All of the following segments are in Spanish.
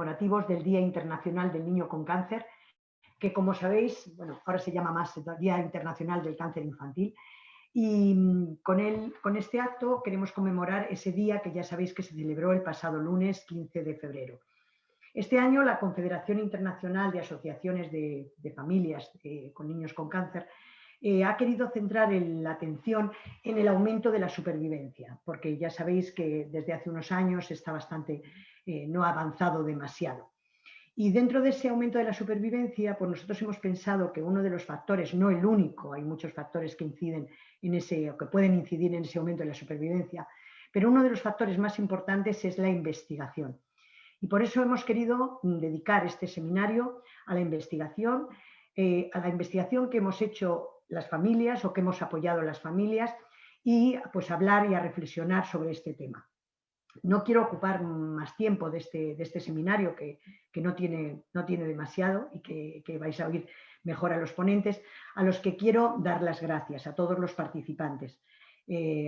conmemorativos del Día Internacional del Niño con Cáncer, que como sabéis, bueno, ahora se llama más Día Internacional del Cáncer Infantil, y con este acto queremos conmemorar ese día que ya sabéis que se celebró el pasado lunes 15 de febrero. Este año la Confederación Internacional de Asociaciones de Familias con Niños con Cáncer ha querido centrar la atención en el aumento de la supervivencia, porque ya sabéis que desde hace unos años está bastante, no ha avanzado demasiado. Y dentro de ese aumento de la supervivencia, pues nosotros hemos pensado que uno de los factores, no el único, hay muchos factores que inciden en ese, o que pueden incidir en ese aumento de la supervivencia, pero uno de los factores más importantes es la investigación. Y por eso hemos querido dedicar este seminario a la investigación que hemos hecho las familias o que hemos apoyado las familias y pues hablar y a reflexionar sobre este tema. No quiero ocupar más tiempo de este seminario que no tiene demasiado y que vais a oír mejor a los ponentes, a los que quiero dar las gracias a todos los participantes.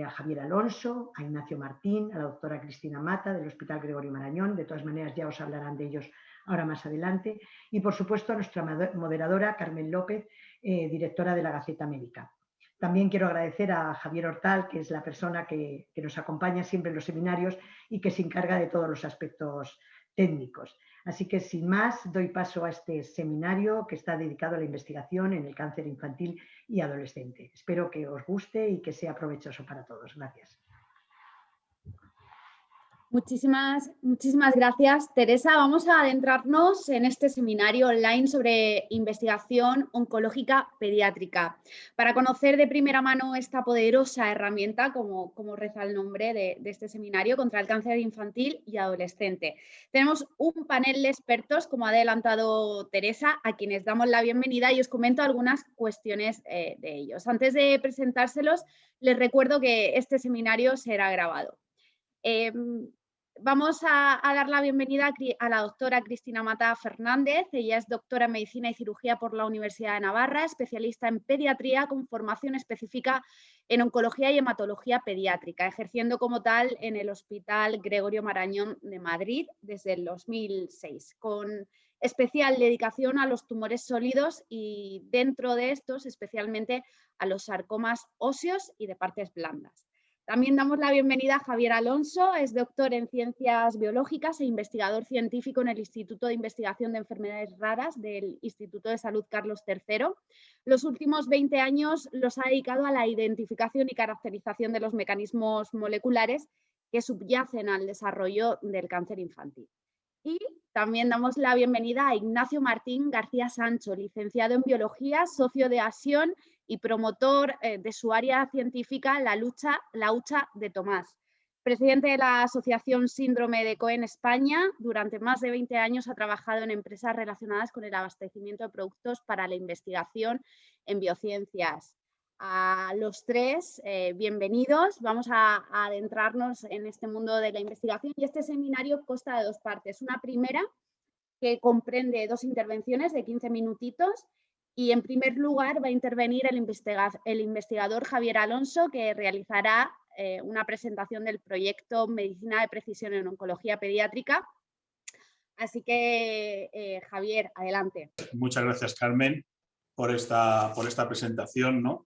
A Javier Alonso, a Ignacio Martín, a la doctora Cristina Mata del Hospital Gregorio Marañón, de todas maneras ya os hablarán de ellos ahora más adelante, y por supuesto a nuestra moderadora Carmen López, directora de la Gaceta Médica. También quiero agradecer a Javier Hortal, que es la persona que nos acompaña siempre en los seminarios y que se encarga de todos los aspectos técnicos. Así que sin más, doy paso a este seminario que está dedicado a la investigación en el cáncer infantil y adolescente. Espero que os guste y que sea provechoso para todos. Gracias. Muchísimas gracias, Teresa. Vamos a adentrarnos en este seminario online sobre investigación oncológica pediátrica para conocer de primera mano esta poderosa herramienta, como reza el nombre de este seminario, contra el cáncer infantil y adolescente. Tenemos un panel de expertos, como ha adelantado Teresa, a quienes damos la bienvenida y os comento algunas cuestiones de ellos. Antes de presentárselos, les recuerdo que este seminario será grabado. Vamos a dar la bienvenida a la doctora Cristina Mata Fernández. Ella es doctora en Medicina y Cirugía por la Universidad de Navarra, especialista en pediatría con formación específica en oncología y hematología pediátrica, ejerciendo como tal en el Hospital Gregorio Marañón de Madrid desde el 2006, con especial dedicación a los tumores sólidos y dentro de estos especialmente a los sarcomas óseos y de partes blandas. También damos la bienvenida a Javier Alonso, es doctor en Ciencias Biológicas e investigador científico en el Instituto de Investigación de Enfermedades Raras del Instituto de Salud Carlos III. Los últimos 20 años los ha dedicado a la identificación y caracterización de los mecanismos moleculares que subyacen al desarrollo del cáncer infantil. Y también damos la bienvenida a Ignacio Martín García Sancho, licenciado en Biología, socio de ASION y promotor de su área científica, la hucha de Tomás. Presidente de la Asociación Síndrome de Cohen España, durante más de 20 años ha trabajado en empresas relacionadas con el abastecimiento de productos para la investigación en biociencias. A los tres, bienvenidos. Vamos a adentrarnos en este mundo de la investigación y este seminario consta de dos partes. Una primera que comprende dos intervenciones de 15 minutitos y en primer lugar va a intervenir el investigador Javier Alonso, que realizará una presentación del proyecto Medicina de Precisión en Oncología Pediátrica. Así que, Javier, adelante. Muchas gracias, Carmen, por esta presentación, ¿no?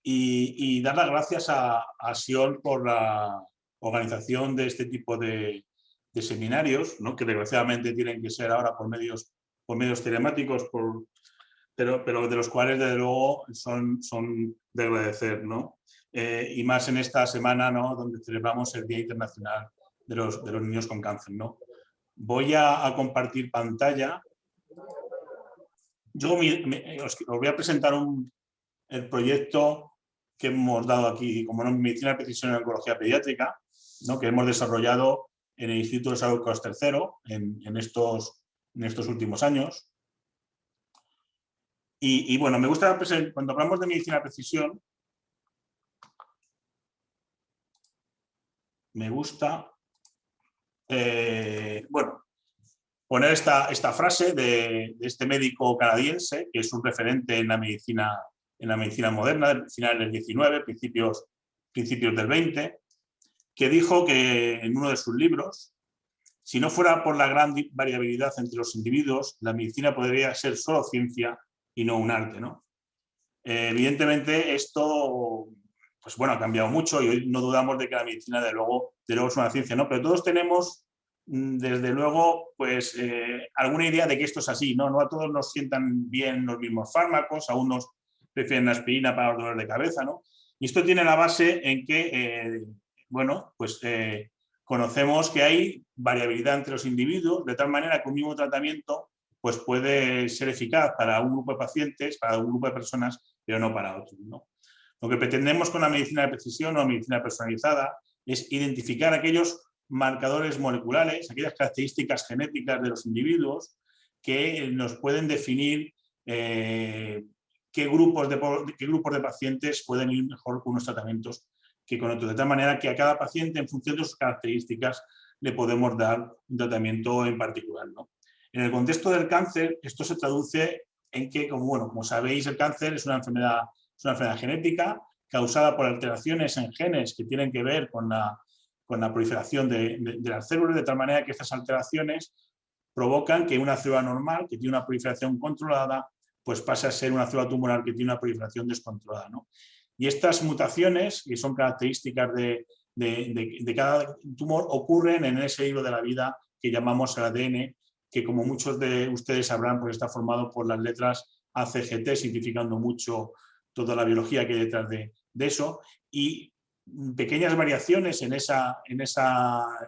Y dar las gracias a Sion por la organización de este tipo de seminarios, ¿no? Que desgraciadamente tienen que ser ahora por medios telemáticos, pero de los cuales desde luego son de agradecer, ¿no? Y más en esta semana, ¿no? Donde celebramos el Día Internacional de los Niños con Cáncer, ¿no? Voy a compartir pantalla. Yo os voy a presentar el proyecto que hemos dado aquí como Medicina de Precisión en Oncología Pediátrica, ¿no? Que hemos desarrollado en el Instituto de Salud Carlos III en estos últimos años. Y bueno, me gusta cuando hablamos de medicina de precisión, me gusta bueno, poner esta frase de este médico canadiense, que es un referente en la medicina moderna, de finales del 19, principios del 20, que dijo que en uno de sus libros Si no fuera por la gran variabilidad entre los individuos, la medicina podría ser solo ciencia y no un arte, ¿no? Evidentemente esto, pues bueno, ha cambiado mucho y hoy no dudamos de que la medicina de luego es una ciencia, ¿no? Pero todos tenemos, desde luego, pues alguna idea de que esto es así, ¿no? No a todos nos sientan bien los mismos fármacos, a unos prefieren la aspirina para los dolores de cabeza, ¿no? Y esto tiene la base en que, bueno, pues conocemos que hay variabilidad entre los individuos, de tal manera que un mismo tratamiento pues puede ser eficaz para un grupo de pacientes, para un grupo de personas, pero no para otros, ¿no? Lo que pretendemos con la medicina de precisión o medicina personalizada es identificar aquellos marcadores moleculares, aquellas características genéticas de los individuos que nos pueden definir qué grupos de pacientes pueden ir mejor con unos tratamientos que con otros, de tal manera que a cada paciente, en función de sus características, le podemos dar un tratamiento en particular, ¿no? En el contexto del cáncer, esto se traduce en que, como sabéis, el cáncer es una enfermedad genética causada por alteraciones en genes que tienen que ver con la proliferación de las células, de tal manera que estas alteraciones provocan que una célula normal, que tiene una proliferación controlada, pues pase a ser una célula tumoral que tiene una proliferación descontrolada, ¿no? Y estas mutaciones, que son características de cada tumor, ocurren en ese hilo de la vida que llamamos el ADN, que como muchos de ustedes sabrán, pues está formado por las letras ACGT, simplificando mucho toda la biología que hay detrás de eso, y pequeñas variaciones en esa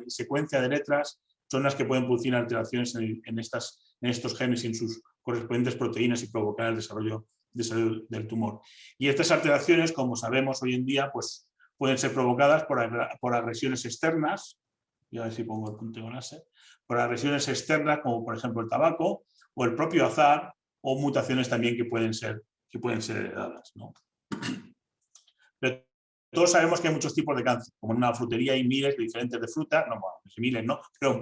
secuencia de letras son las que pueden producir alteraciones en estos genes y en sus correspondientes proteínas y provocar el desarrollo del tumor. Y estas alteraciones, como sabemos hoy en día, pues pueden ser provocadas por agresiones externas, y a ver si pongo el punto de láser, por agresiones externas, como por ejemplo el tabaco, o el propio azar, o mutaciones también que pueden ser heredadas, ¿no? Pero todos sabemos que hay muchos tipos de cáncer, como en una frutería hay miles de diferentes de frutas, no, bueno, miles no, pero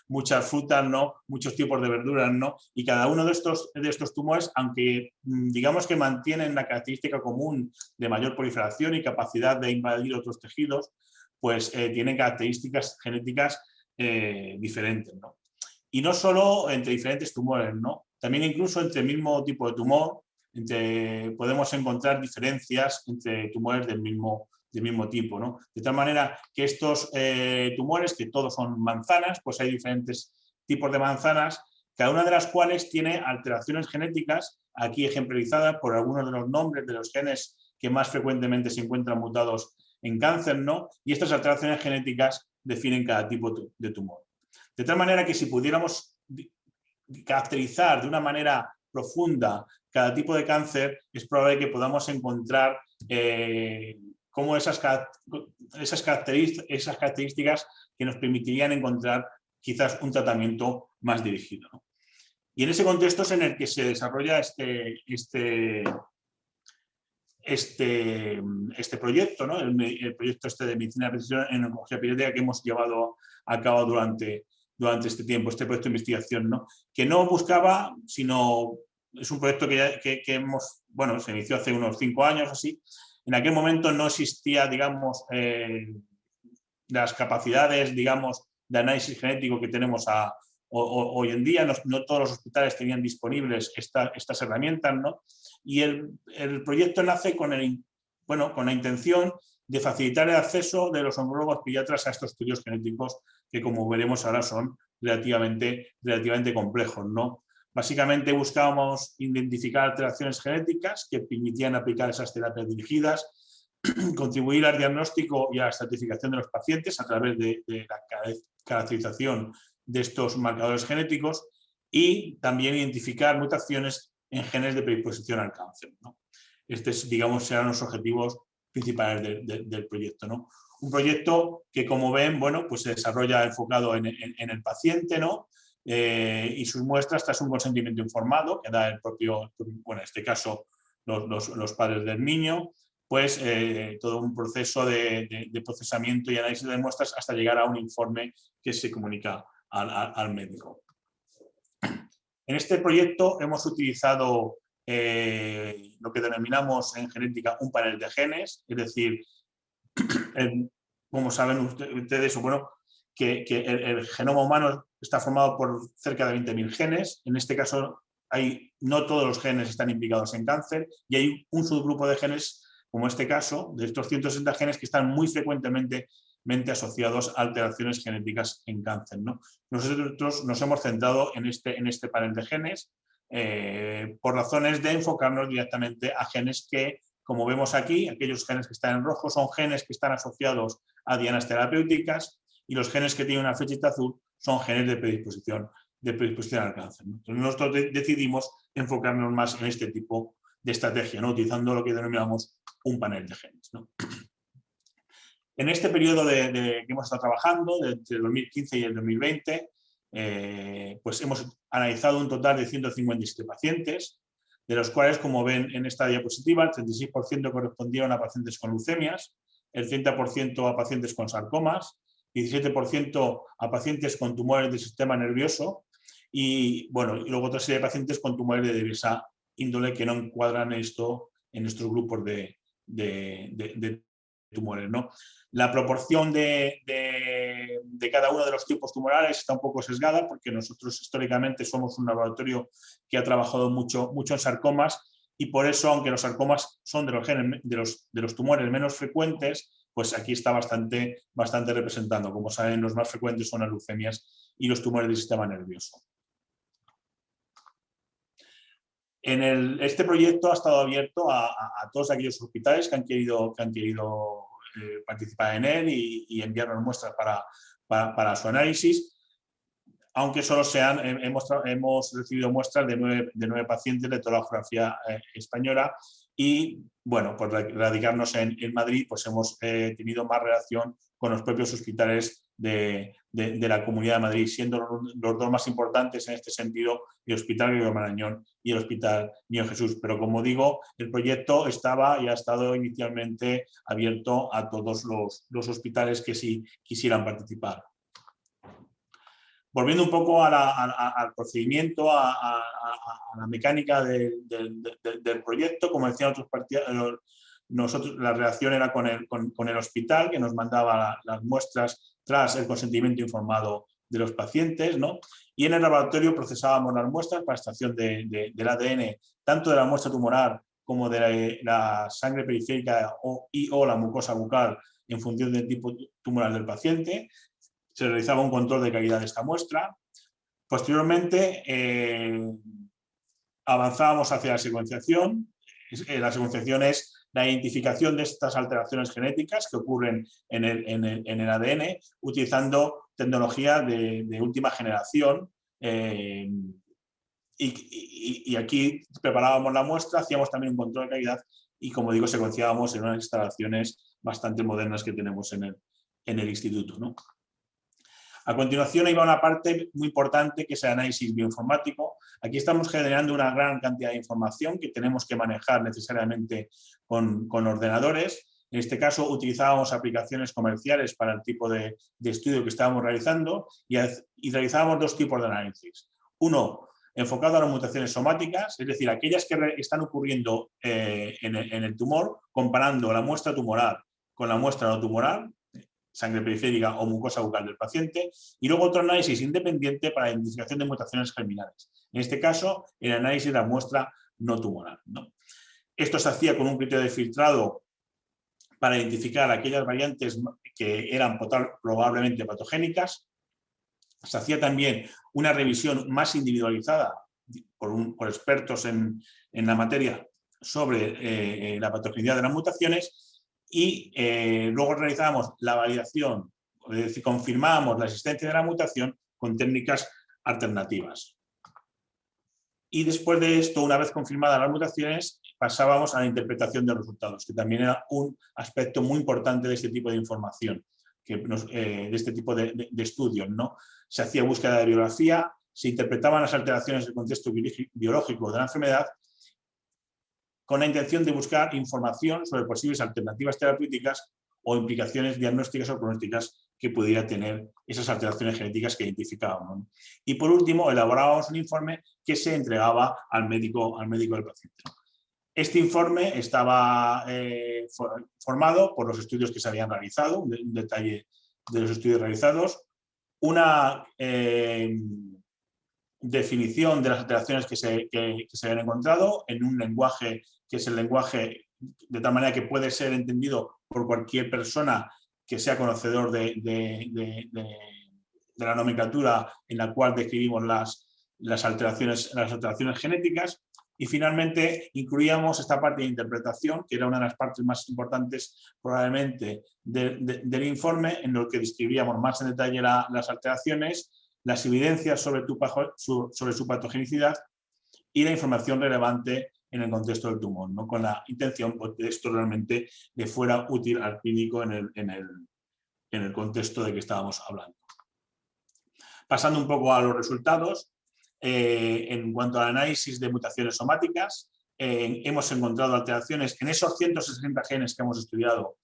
muchas frutas no, muchos tipos de verduras no, y cada uno de estos tumores, aunque digamos que mantienen la característica común de mayor proliferación y capacidad de invadir otros tejidos, pues tienen características genéticas diferentes, ¿no? Y no solo entre diferentes tumores, ¿no? También incluso entre el mismo tipo de tumor, podemos encontrar diferencias entre tumores del mismo tipo, ¿no? De tal manera que estos tumores, que todos son manzanas, pues hay diferentes tipos de manzanas, cada una de las cuales tiene alteraciones genéticas, aquí ejemplarizadas por algunos de los nombres de los genes que más frecuentemente se encuentran mutados en cáncer, ¿no? Y estas alteraciones genéticas definen cada tipo de tumor. De tal manera que si pudiéramos caracterizar de una manera profunda cada tipo de cáncer, es probable que podamos encontrar cómo esas características que nos permitirían encontrar quizás un tratamiento más dirigido, ¿no? Y en ese contexto es en el que se desarrolla este proyecto, ¿no? El proyecto de medicina de precisión en oncología pediátrica que hemos llevado a cabo durante este tiempo, este proyecto de investigación, ¿no? Que no buscaba, sino es un proyecto que se inició hace unos 5 años así. En aquel momento no existía, digamos, las capacidades, digamos, de análisis genético que tenemos hoy en día. No todos los hospitales tenían disponibles estas herramientas, ¿no? Y el proyecto nace con la intención de facilitar el acceso de los oncólogos pediatras a estos estudios genéticos que, como veremos ahora, son relativamente complejos, ¿no? Básicamente buscábamos identificar alteraciones genéticas que permitían aplicar esas terapias dirigidas, contribuir al diagnóstico y a la estratificación de los pacientes a través de la caracterización de estos marcadores genéticos y también identificar mutaciones en genes de predisposición al cáncer, ¿no? Digamos, serán los objetivos principales del proyecto, ¿no? Un proyecto que, como ven, bueno, pues se desarrolla enfocado en el paciente, ¿no? Y sus muestras tras un consentimiento informado que da el propio, bueno, en este caso los padres del niño, pues todo un proceso de procesamiento y análisis de muestras hasta llegar a un informe que se comunica al médico. En este proyecto hemos utilizado lo que denominamos en genética un panel de genes, es decir, como saben ustedes, bueno, que el genoma humano está formado por cerca de 20.000 genes. En este caso, no todos los genes están implicados en cáncer y hay un subgrupo de genes, como este caso, de estos 160 genes que están muy frecuentemente asociados a alteraciones genéticas en cáncer, ¿no? Nosotros nos hemos centrado en este panel de genes por razones de enfocarnos directamente a genes que, como vemos aquí, aquellos genes que están en rojo son genes que están asociados a dianas terapéuticas y los genes que tienen una flechita azul son genes de predisposición al cáncer, ¿no? Entonces nosotros decidimos enfocarnos más en este tipo de estrategia, ¿no? Utilizando lo que denominamos un panel de genes, ¿no? En este periodo que hemos estado trabajando, entre el 2015 y el 2020, pues hemos analizado un total de 157 pacientes, de los cuales, como ven en esta diapositiva, el 36% correspondieron a pacientes con leucemias, el 30% a pacientes con sarcomas, 17% a pacientes con tumores del sistema nervioso y luego otra serie de pacientes con tumores de diversa índole que no encuadran esto en estos grupos de tumores, ¿no? La proporción de cada uno de los tipos tumorales está un poco sesgada porque nosotros históricamente somos un laboratorio que ha trabajado mucho en sarcomas y por eso, aunque los sarcomas son de los tumores menos frecuentes, pues aquí está bastante representando. Como saben, los más frecuentes son las leucemias y los tumores del sistema nervioso. Este proyecto ha estado abierto a todos aquellos hospitales que han querido participar en él y enviarnos muestras para su análisis, aunque solo hemos recibido muestras de 9 pacientes de toda la geografía española y, bueno, por radicarnos en Madrid, pues hemos tenido más relación con los propios hospitales de la Comunidad de Madrid, siendo los dos más importantes en este sentido el Hospital Gregorio Marañón y el Hospital Niño Jesús. Pero, como digo, el proyecto estaba y ha estado inicialmente abierto a todos los hospitales que sí quisieran participar. Volviendo un poco al procedimiento, a la mecánica del proyecto, como decían otros partidos, nosotros la relación era con el hospital, que nos mandaba las muestras tras el consentimiento informado de los pacientes, ¿no? Y en el laboratorio procesábamos las muestras para extracción del ADN, tanto de la muestra tumoral como de la sangre periférica o la mucosa bucal en función del tipo tumoral del paciente. Se realizaba un control de calidad de esta muestra. Posteriormente avanzábamos hacia la secuenciación. La secuenciación es la identificación de estas alteraciones genéticas que ocurren en el ADN utilizando tecnología de última generación. Y aquí preparábamos la muestra, hacíamos también un control de calidad y, como digo, secuenciábamos en unas instalaciones bastante modernas que tenemos en el instituto, ¿no? A continuación iba una parte muy importante que es el análisis bioinformático. Aquí estamos generando una gran cantidad de información que tenemos que manejar necesariamente con ordenadores. En este caso utilizábamos aplicaciones comerciales para el tipo de estudio que estábamos realizando y realizábamos 2 tipos de análisis. Uno, enfocado a las mutaciones somáticas, es decir, aquellas que están ocurriendo en el tumor, comparando la muestra tumoral con la muestra no tumoral, sangre periférica o mucosa bucal del paciente, y luego otro análisis independiente para la identificación de mutaciones germinales. En este caso, el análisis de la muestra no tumoral, ¿no? Esto se hacía con un criterio de filtrado para identificar aquellas variantes que eran probablemente patogénicas. Se hacía también una revisión más individualizada por expertos en la materia sobre la patogenicidad de las mutaciones. Y luego realizábamos la validación, es decir, confirmábamos la existencia de la mutación con técnicas alternativas. Y después de esto, una vez confirmadas las mutaciones, pasábamos a la interpretación de los resultados, que también era un aspecto muy importante de este tipo de información, de este tipo de estudios, ¿no? Se hacía búsqueda de bibliografía, se interpretaban las alteraciones del contexto biológico de la enfermedad, con la intención de buscar información sobre posibles alternativas terapéuticas o implicaciones diagnósticas o pronósticas que pudiera tener esas alteraciones genéticas que identificábamos, ¿no? Y por último, elaborábamos un informe que se entregaba al médico del paciente. Este informe estaba formado por los estudios que se habían realizado, un detalle de los estudios realizados, una definición de las alteraciones que se habían encontrado en un lenguaje que es el lenguaje de tal manera que puede ser entendido por cualquier persona que sea conocedor de la nomenclatura en la cual describimos las alteraciones genéticas. Y finalmente incluíamos esta parte de interpretación, que era una de las partes más importantes probablemente del informe, en lo que describíamos más en detalle las alteraciones, las evidencias sobre su patogenicidad y la información relevante en el contexto del tumor, ¿no? Con la intención de que esto realmente le fuera útil al clínico en el contexto de que estábamos hablando. Pasando un poco a los resultados, en cuanto al análisis de mutaciones somáticas, hemos encontrado alteraciones en esos 160 genes que hemos estudiado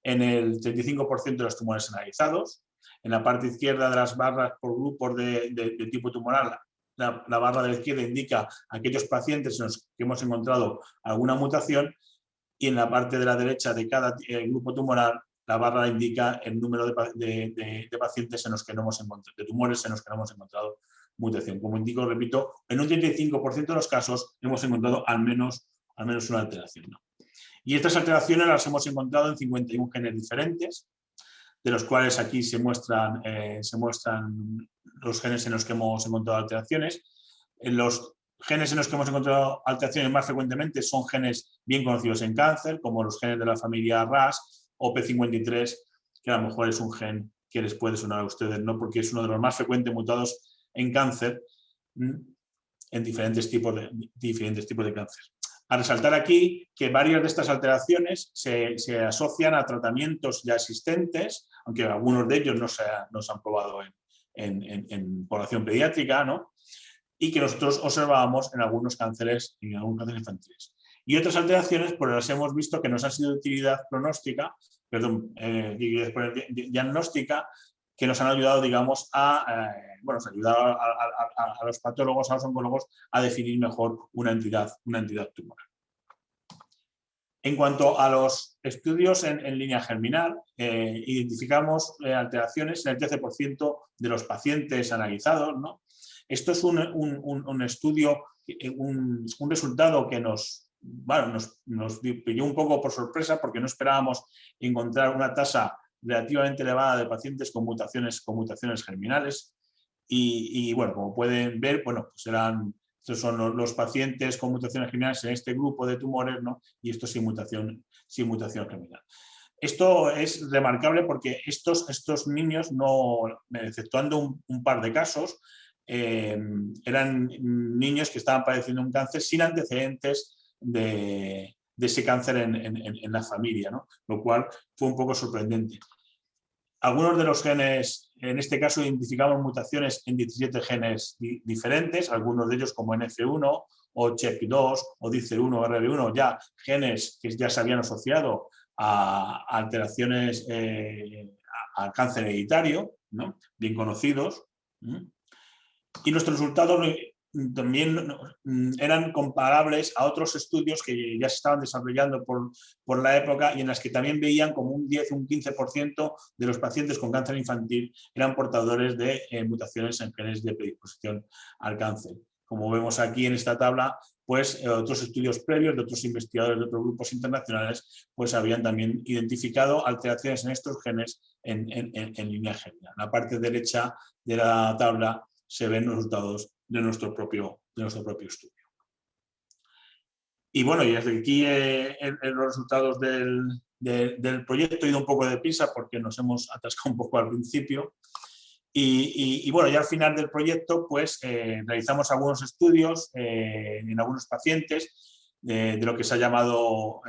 en el 35% de los tumores analizados. En la parte izquierda de las barras por grupos de tipo tumoral, la barra de la izquierda indica aquellos pacientes en los que hemos encontrado alguna mutación, y en la parte de la derecha de cada grupo tumoral la barra indica el número de pacientes en los que no hemos encontrado, de tumores en los que no hemos encontrado mutación. Como indico, repito, en un 35% de los casos hemos encontrado al menos una alteración, ¿no? Y estas alteraciones las hemos encontrado en 51 genes diferentes, de los cuales aquí se muestran los genes en los que hemos encontrado alteraciones. Los genes en los que hemos encontrado alteraciones más frecuentemente son genes bien conocidos en cáncer, como los genes de la familia RAS o P53, que a lo mejor es un gen que les puede sonar a ustedes, ¿no? Porque es uno de los más frecuentes mutados en cáncer, en diferentes tipos de cáncer. A resaltar aquí que varias de estas alteraciones se asocian a tratamientos ya existentes, aunque algunos de ellos no se han probado en población pediátrica, ¿no? Y que nosotros observábamos en algunos cánceres infantiles. Y otras alteraciones, pues las hemos visto que nos han sido de utilidad diagnóstica, que nos han ayudado, digamos, a los patólogos, a los oncólogos, a definir mejor una entidad tumoral. En cuanto a los estudios en línea germinal, identificamos alteraciones en el 13% de los pacientes analizados, ¿no? Esto es un estudio, un resultado que nos pilló un poco por sorpresa, porque no esperábamos encontrar una tasa relativamente elevada de pacientes con mutaciones germinales. Y bueno, como pueden ver, bueno, pues estos son los pacientes con mutaciones germinales en este grupo de tumores, ¿no? Y esto sin mutación germinal. Esto es remarcable porque estos niños, exceptuando un par de casos, eran niños que estaban padeciendo un cáncer sin antecedentes de ese cáncer en la familia, ¿no? Lo cual fue un poco sorprendente. Algunos de los genes, en este caso identificamos mutaciones en 17 genes diferentes, algunos de ellos como NF1 o CHEK2 o DICER1 o RB1, ya genes que ya se habían asociado a alteraciones, a cáncer hereditario, ¿no? Bien conocidos. Y nuestros resultados también eran comparables a otros estudios que ya se estaban desarrollando por la época, y en las que también veían como un 10 o un 15% de los pacientes con cáncer infantil eran portadores de mutaciones en genes de predisposición al cáncer. Como vemos aquí en esta tabla, pues otros estudios previos de otros investigadores de otros grupos internacionales pues habían también identificado alteraciones en estos genes en línea germinal. En la parte derecha de la tabla se ven los resultados de nuestro propio estudio. Y bueno, y desde aquí los resultados del proyecto. He ido un poco deprisa porque nos hemos atascado un poco al principio. Y bueno, ya al final del proyecto pues realizamos algunos estudios en algunos pacientes de lo que se ha llamado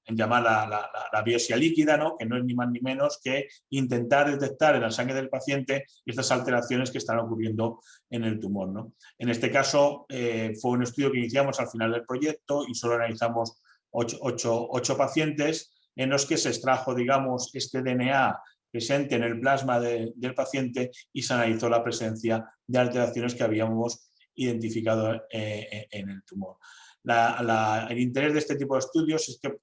la biopsia líquida, ¿no? Que no es ni más ni menos que intentar detectar en la sangre del paciente estas alteraciones que están ocurriendo en el tumor, ¿no? En este caso fue un estudio que iniciamos al final del proyecto y solo analizamos 8 pacientes en los que se extrajo, digamos, este DNA presente en el plasma del paciente y se analizó la presencia de alteraciones que habíamos identificado en el tumor. El interés de este tipo de estudios es que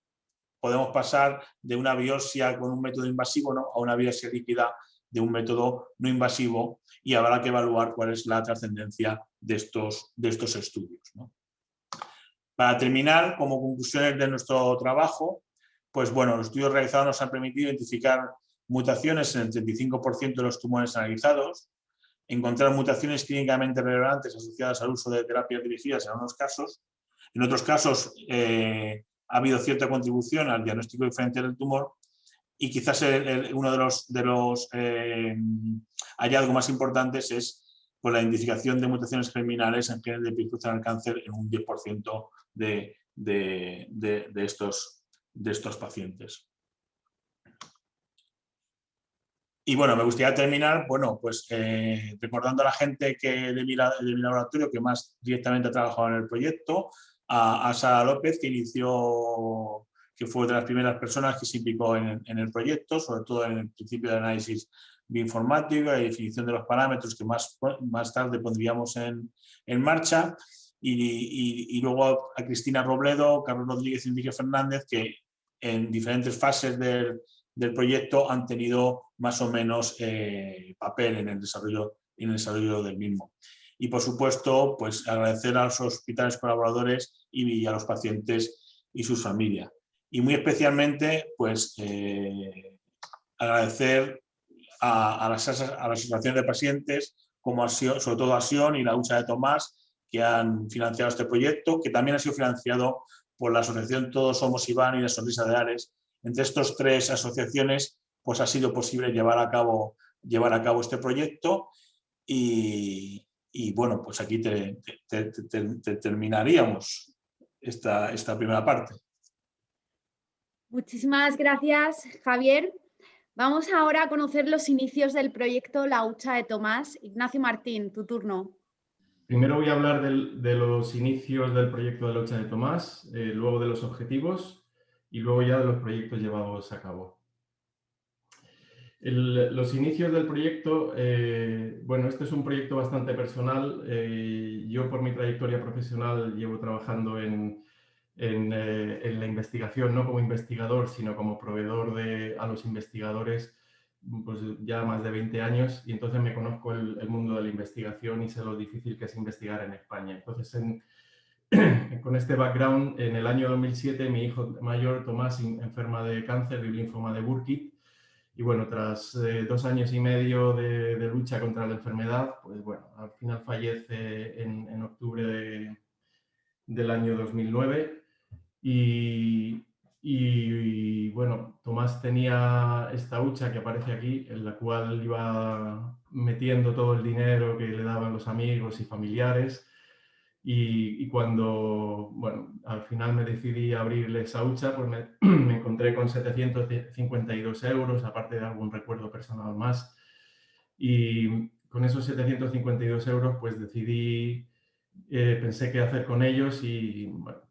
podemos pasar de una biopsia con un método invasivo, ¿no? A una biopsia líquida de un método no invasivo y habrá que evaluar cuál es la trascendencia de estos estudios, ¿no? Para terminar, como conclusiones de nuestro trabajo, pues bueno, los estudios realizados nos han permitido identificar mutaciones en el 35% de los tumores analizados, encontrar mutaciones clínicamente relevantes asociadas al uso de terapias dirigidas en algunos casos. En otros casos ha habido cierta contribución al diagnóstico diferencial del tumor y quizás uno de los hallazgos más importantes es pues, la identificación de mutaciones germinales en genes de predisposición al cáncer en un 10% de estos pacientes. Y bueno, me gustaría terminar, bueno, pues recordando a la gente de mi laboratorio que más directamente ha trabajado en el proyecto, a Sara López, que fue de las primeras personas que se implicó en el proyecto, sobre todo en el principio de análisis bioinformático y definición de los parámetros que más tarde pondríamos en marcha. Y luego a Cristina Robledo, Carlos Rodríguez y Enrique Fernández, que en diferentes fases del proyecto han tenido más o menos papel en el desarrollo del mismo. Y por supuesto, pues agradecer a los hospitales colaboradores y a los pacientes y sus familias. Y muy especialmente, pues agradecer a las asociaciones de pacientes, como sobre todo a Sion y la Hucha de Tomás, que han financiado este proyecto, que también ha sido financiado por la asociación Todos Somos Iván y la Sonrisa de Ares. Entre estas tres asociaciones pues ha sido posible llevar a cabo este proyecto y bueno, pues aquí terminaríamos esta primera parte. Muchísimas gracias, Javier. Vamos ahora a conocer los inicios del proyecto La Hucha de Tomás. Ignacio Martín, tu turno. Primero voy a hablar de los inicios del proyecto de La Hucha de Tomás, luego de los objetivos y luego ya de los proyectos llevados a cabo. Los inicios del proyecto, bueno, este es un proyecto bastante personal. Yo por mi trayectoria profesional llevo trabajando en la investigación, no como investigador, sino como proveedor a los investigadores, pues ya más de 20 años, y entonces me conozco el mundo de la investigación y sé lo difícil que es investigar en España. Entonces, con este background, en el año 2007 mi hijo mayor, Tomás, enferma de cáncer de linfoma de Burkitt, y bueno, tras 2 años y medio de lucha contra la enfermedad, pues bueno, al final fallece en octubre del año 2009. Y bueno, Tomás tenía esta hucha que aparece aquí, en la cual iba metiendo todo el dinero que le daban los amigos y familiares. Y cuando, bueno, al final me decidí a abrirle esa hucha, pues me encontré con 752 euros, aparte de algún recuerdo personal más. Y con esos 752 euros, pues decidí... pensé qué hacer con ellos y bueno,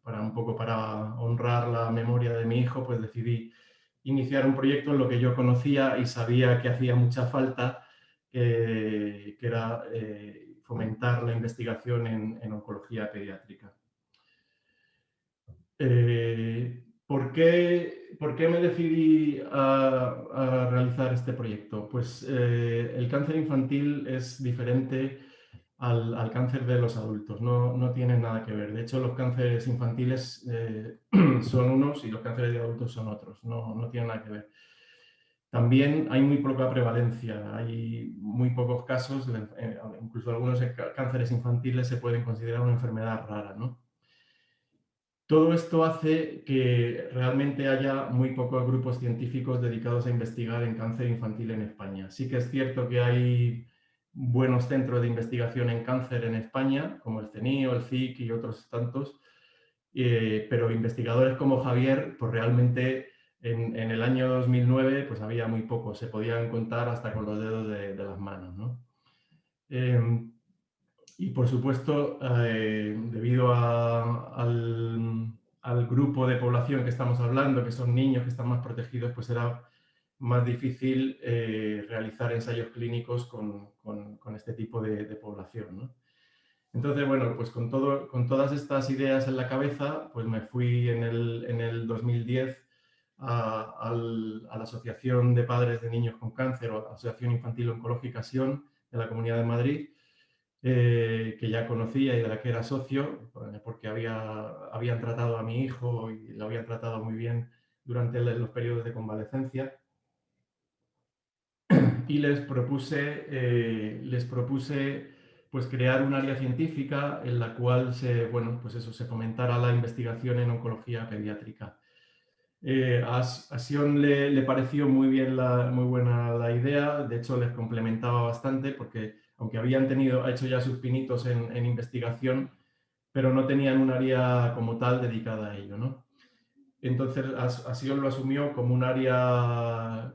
para honrar la memoria de mi hijo, pues decidí iniciar un proyecto en lo que yo conocía y sabía que hacía mucha falta, que era fomentar la investigación en oncología pediátrica. ¿Por qué me decidí a realizar este proyecto? Pues el cáncer infantil es diferente al cáncer de los adultos, no tienen nada que ver. De hecho, los cánceres infantiles son unos y los cánceres de adultos son otros, no tienen nada que ver. También hay muy poca prevalencia, hay muy pocos casos, incluso algunos cánceres infantiles se pueden considerar una enfermedad rara, ¿no? Todo esto hace que realmente haya muy pocos grupos científicos dedicados a investigar en cáncer infantil en España. Sí que es cierto que hay buenos centros de investigación en cáncer en España, como el CENIO, el CIC y otros tantos, pero investigadores como Javier, pues realmente en el año 2009 pues había muy pocos, se podían contar hasta con los dedos de las manos, ¿no? Y por supuesto, debido al grupo de población que estamos hablando, que son niños que están más protegidos, pues era más difícil realizar ensayos clínicos con este tipo de población, ¿no? Entonces, bueno, pues con todas estas ideas en la cabeza, pues me fui en el 2010 a la Asociación de Padres de Niños con Cáncer o Asociación Infantil Oncológica Sion de la Comunidad de Madrid, que ya conocía y de la que era socio, porque habían tratado a mi hijo y lo habían tratado muy bien durante los periodos de convalecencia. Y les propuse pues, crear un área científica en la cual se fomentara la investigación en oncología pediátrica. A Sion le pareció muy buena la idea, de hecho les complementaba bastante porque aunque habían hecho ya sus pinitos en investigación, pero no tenían un área como tal dedicada a ello, ¿no? Entonces Sion lo asumió como un área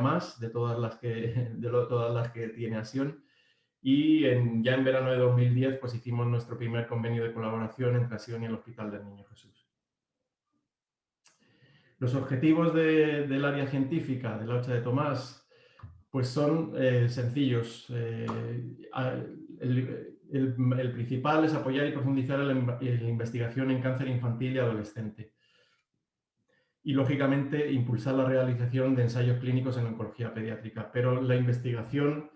más de todas las que tiene Sion. Y ya en verano de 2010 pues hicimos nuestro primer convenio de colaboración entre Sion y el Hospital del Niño Jesús. Los objetivos del área científica de la Hocha de Tomás pues son sencillos. El principal es apoyar y profundizar en la investigación en cáncer infantil y adolescente. Y, lógicamente, impulsar la realización de ensayos clínicos en oncología pediátrica. Pero la investigación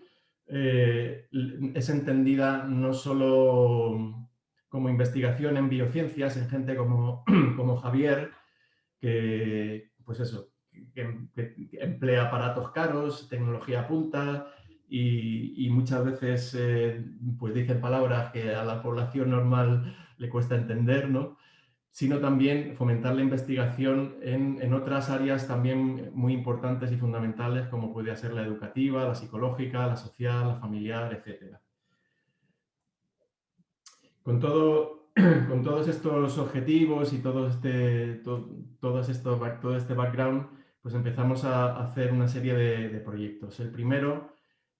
es entendida no solo como investigación en biociencias, en gente como Javier, que emplea aparatos caros, tecnología punta y muchas veces pues dicen palabras que a la población normal le cuesta entender, ¿no? Sino también fomentar la investigación en otras áreas también muy importantes y fundamentales, como puede ser la educativa, la psicológica, la social, la familiar, etc. Con todos estos objetivos y todo este background, pues empezamos a hacer una serie de proyectos. El primero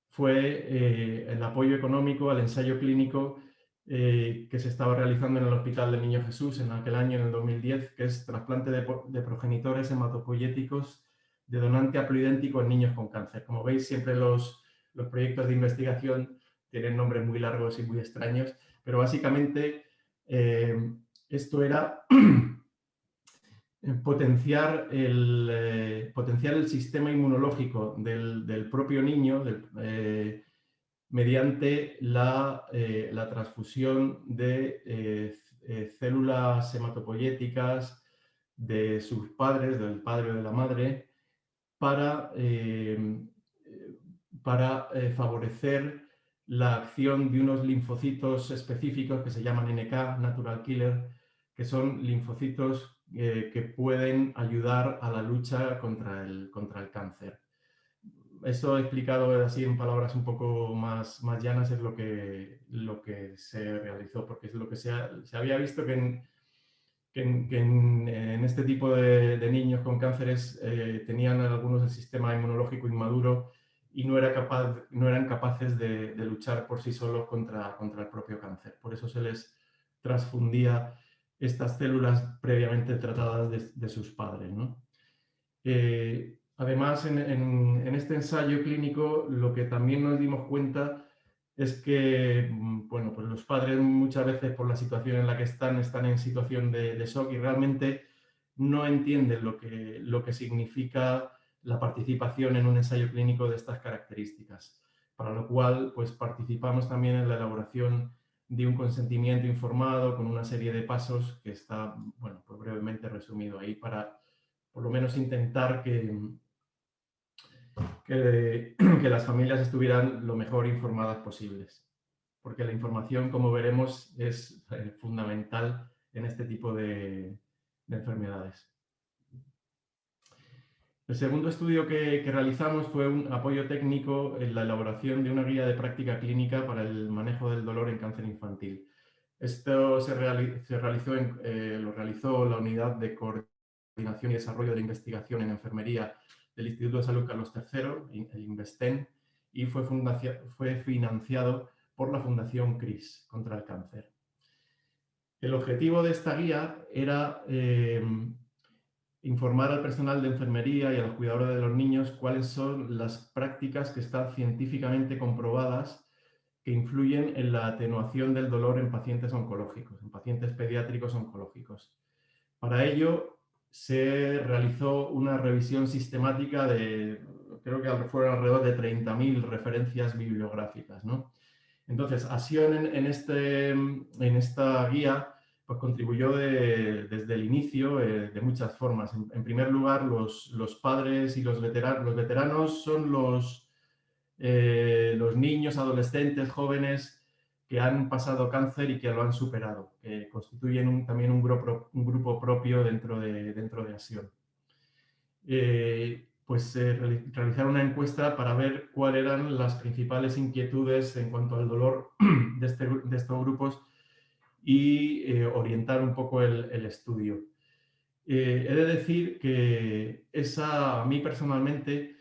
fue el apoyo económico al ensayo clínico que se estaba realizando en el Hospital del Niño Jesús en aquel año, en el 2010, que es trasplante de progenitores hematopoyéticos de donante haploidéntico en niños con cáncer. Como veis, siempre los proyectos de investigación tienen nombres muy largos y muy extraños, pero básicamente esto era potenciar el sistema inmunológico del propio niño mediante la transfusión de células hematopoyéticas de sus padres, del padre o de la madre, para favorecer la acción de unos linfocitos específicos que se llaman NK, Natural Killer, que son linfocitos que pueden ayudar a la lucha contra el cáncer. Esto explicado así en palabras un poco más llanas es lo que se realizó, porque es lo que se había visto que en este tipo de niños con cánceres tenían algunos el sistema inmunológico inmaduro y no eran capaces de luchar por sí solos contra el propio cáncer. Por eso se les transfundía estas células previamente tratadas de sus padres, ¿no? Además, en este ensayo clínico, lo que también nos dimos cuenta es que pues los padres muchas veces, por la situación en la que están en situación de shock y realmente no entienden lo que significa la participación en un ensayo clínico de estas características. Para lo cual, pues participamos también en la elaboración de un consentimiento informado con una serie de pasos que está, pues brevemente resumido ahí para por lo menos intentar que las familias estuvieran lo mejor informadas posibles. Porque la información, como veremos, es fundamental en este tipo de enfermedades. El segundo estudio que realizamos fue un apoyo técnico en la elaboración de una guía de práctica clínica para el manejo del dolor en cáncer infantil. Esto lo realizó la Unidad de Coordinación y Desarrollo de la Investigación en Enfermería del Instituto de Salud Carlos III, el INVESTEN, y fue financiado por la Fundación CRIS contra el cáncer. El objetivo de esta guía era informar al personal de enfermería y a los cuidadores de los niños cuáles son las prácticas que están científicamente comprobadas que influyen en la atenuación del dolor en pacientes oncológicos, en pacientes pediátricos oncológicos. Para ello, se realizó una revisión sistemática de, creo que fueron alrededor de 30.000 referencias bibliográficas, ¿no? Entonces, Asion en esta guía pues contribuyó desde el inicio de muchas formas. En primer lugar, los padres y los veteranos son los niños, adolescentes, jóvenes que han pasado cáncer y que lo han superado, que constituyen también un grupo propio dentro de Asion. Realizar una encuesta para ver cuáles eran las principales inquietudes en cuanto al dolor de estos grupos y orientar un poco el estudio. He de decir que a mí personalmente,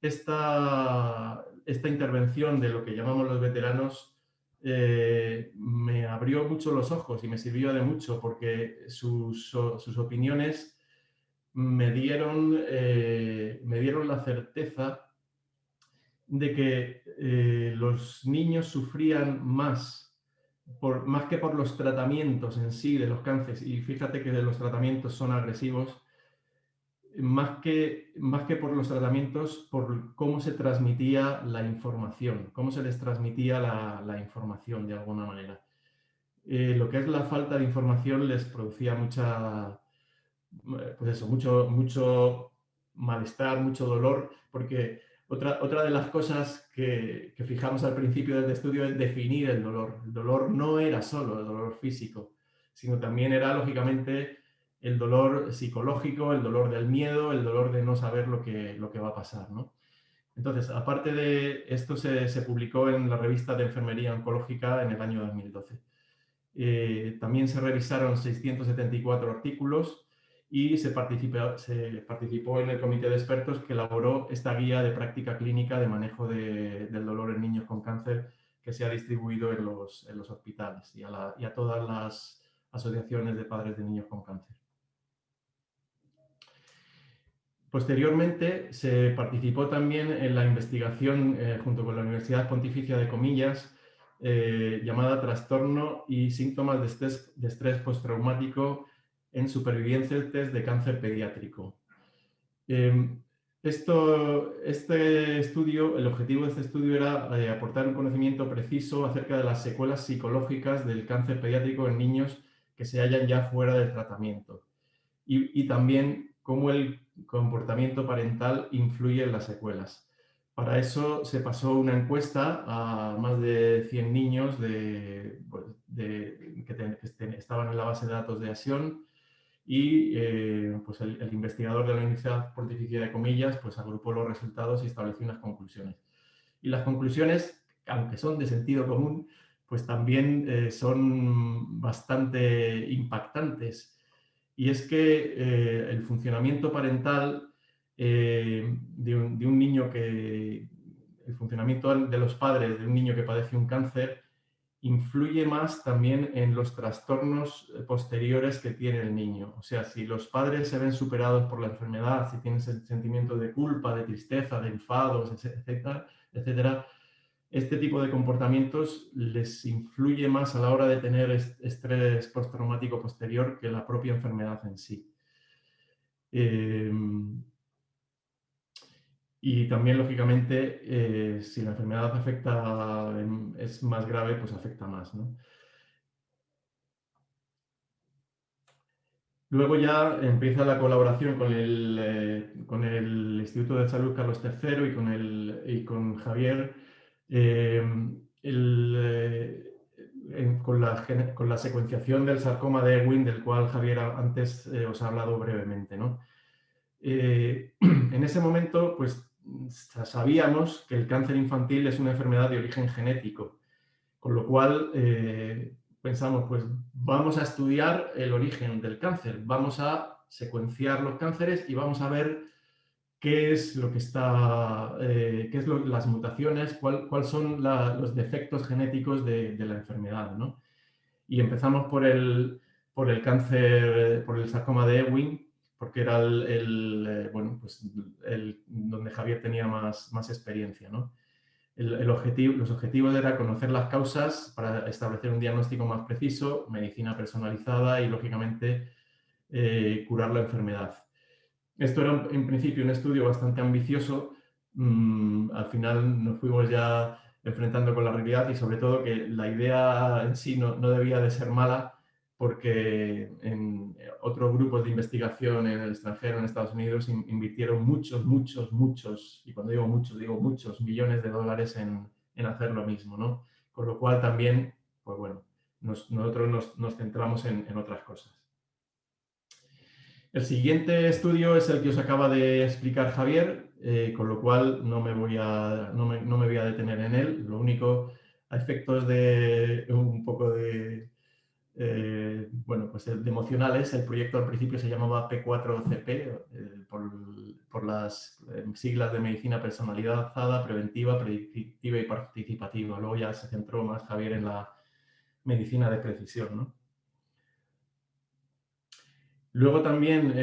esta intervención de lo que llamamos los veteranos me abrió mucho los ojos y me sirvió de mucho, porque sus opiniones me dieron la certeza de que los niños sufrían más que por los tratamientos en sí de los cánceres, y fíjate que los tratamientos son agresivos, más que por los tratamientos, por cómo se transmitía la información, cómo se les transmitía la información de alguna manera. Lo que es la falta de información les producía mucho malestar, mucho dolor, porque otra de las cosas que fijamos al principio del estudio es definir el dolor. El dolor no era solo el dolor físico, sino también era, lógicamente, el dolor psicológico, el dolor del miedo, el dolor de no saber lo que va a pasar, ¿no? Entonces, aparte de esto, se publicó en la revista de Enfermería Oncológica en el año 2012. También se revisaron 674 artículos y se participó en el comité de expertos que elaboró esta guía de práctica clínica de manejo del dolor en niños con cáncer, que se ha distribuido en los hospitales y a todas las asociaciones de padres de niños con cáncer. Posteriormente se participó también en la investigación junto con la Universidad Pontificia de Comillas, llamada Trastorno y síntomas de estrés postraumático en supervivientes de cáncer pediátrico. El objetivo de este estudio era aportar un conocimiento preciso acerca de las secuelas psicológicas del cáncer pediátrico en niños que se hallan ya fuera del tratamiento, y también cómo el comportamiento parental influye en las secuelas. Para eso se pasó una encuesta a más de 100 niños que estaban en la base de datos de Asion, y pues el investigador de la Universidad Pontificia de Comillas pues agrupó los resultados y estableció unas conclusiones. Y las conclusiones, aunque son de sentido común, pues también son bastante impactantes. Y es que el funcionamiento parental de un niño el funcionamiento de los padres de un niño que padece un cáncer influye más también en los trastornos posteriores que tiene el niño. O sea, si los padres se ven superados por la enfermedad, si tienen sentimientos de culpa, de tristeza, de enfados, etcétera, etcétera, este tipo de comportamientos les influye más a la hora de tener estrés postraumático posterior que la propia enfermedad en sí. Y también, lógicamente, si la enfermedad es más grave, pues afecta más, ¿no? Luego ya empieza la colaboración con el Instituto de Salud Carlos III y con Javier, con la secuenciación del sarcoma de Ewing, del cual Javier antes os ha hablado brevemente, ¿no? En ese momento, pues sabíamos que el cáncer infantil es una enfermedad de origen genético, con lo cual pensamos, pues vamos a estudiar el origen del cáncer, vamos a secuenciar los cánceres y vamos a ver qué es lo que las mutaciones, cuáles son los defectos genéticos de la enfermedad, ¿no? Y empezamos por el cáncer, por el sarcoma de Ewing, porque era donde Javier tenía más experiencia, ¿no? Los objetivos era conocer las causas para establecer un diagnóstico más preciso, medicina personalizada y, lógicamente, curar la enfermedad. Esto era en principio un estudio bastante ambicioso. Al final nos fuimos ya enfrentando con la realidad y sobre todo que la idea en sí no debía de ser mala, porque en otros grupos de investigación en el extranjero, en Estados Unidos, invirtieron muchos, y cuando digo muchos, digo muchos millones de dólares en hacer lo mismo, ¿no? Con lo cual también, pues bueno, nosotros nos centramos en otras cosas. El siguiente estudio es el que os acaba de explicar Javier, con lo cual no me voy a detener en él. Lo único, a efectos de un poco de, bueno, pues de emocionales, el proyecto al principio se llamaba P4CP, por las siglas de medicina personalizada, preventiva, predictiva y participativa. Luego ya se centró más Javier en la medicina de precisión, ¿no? Luego también,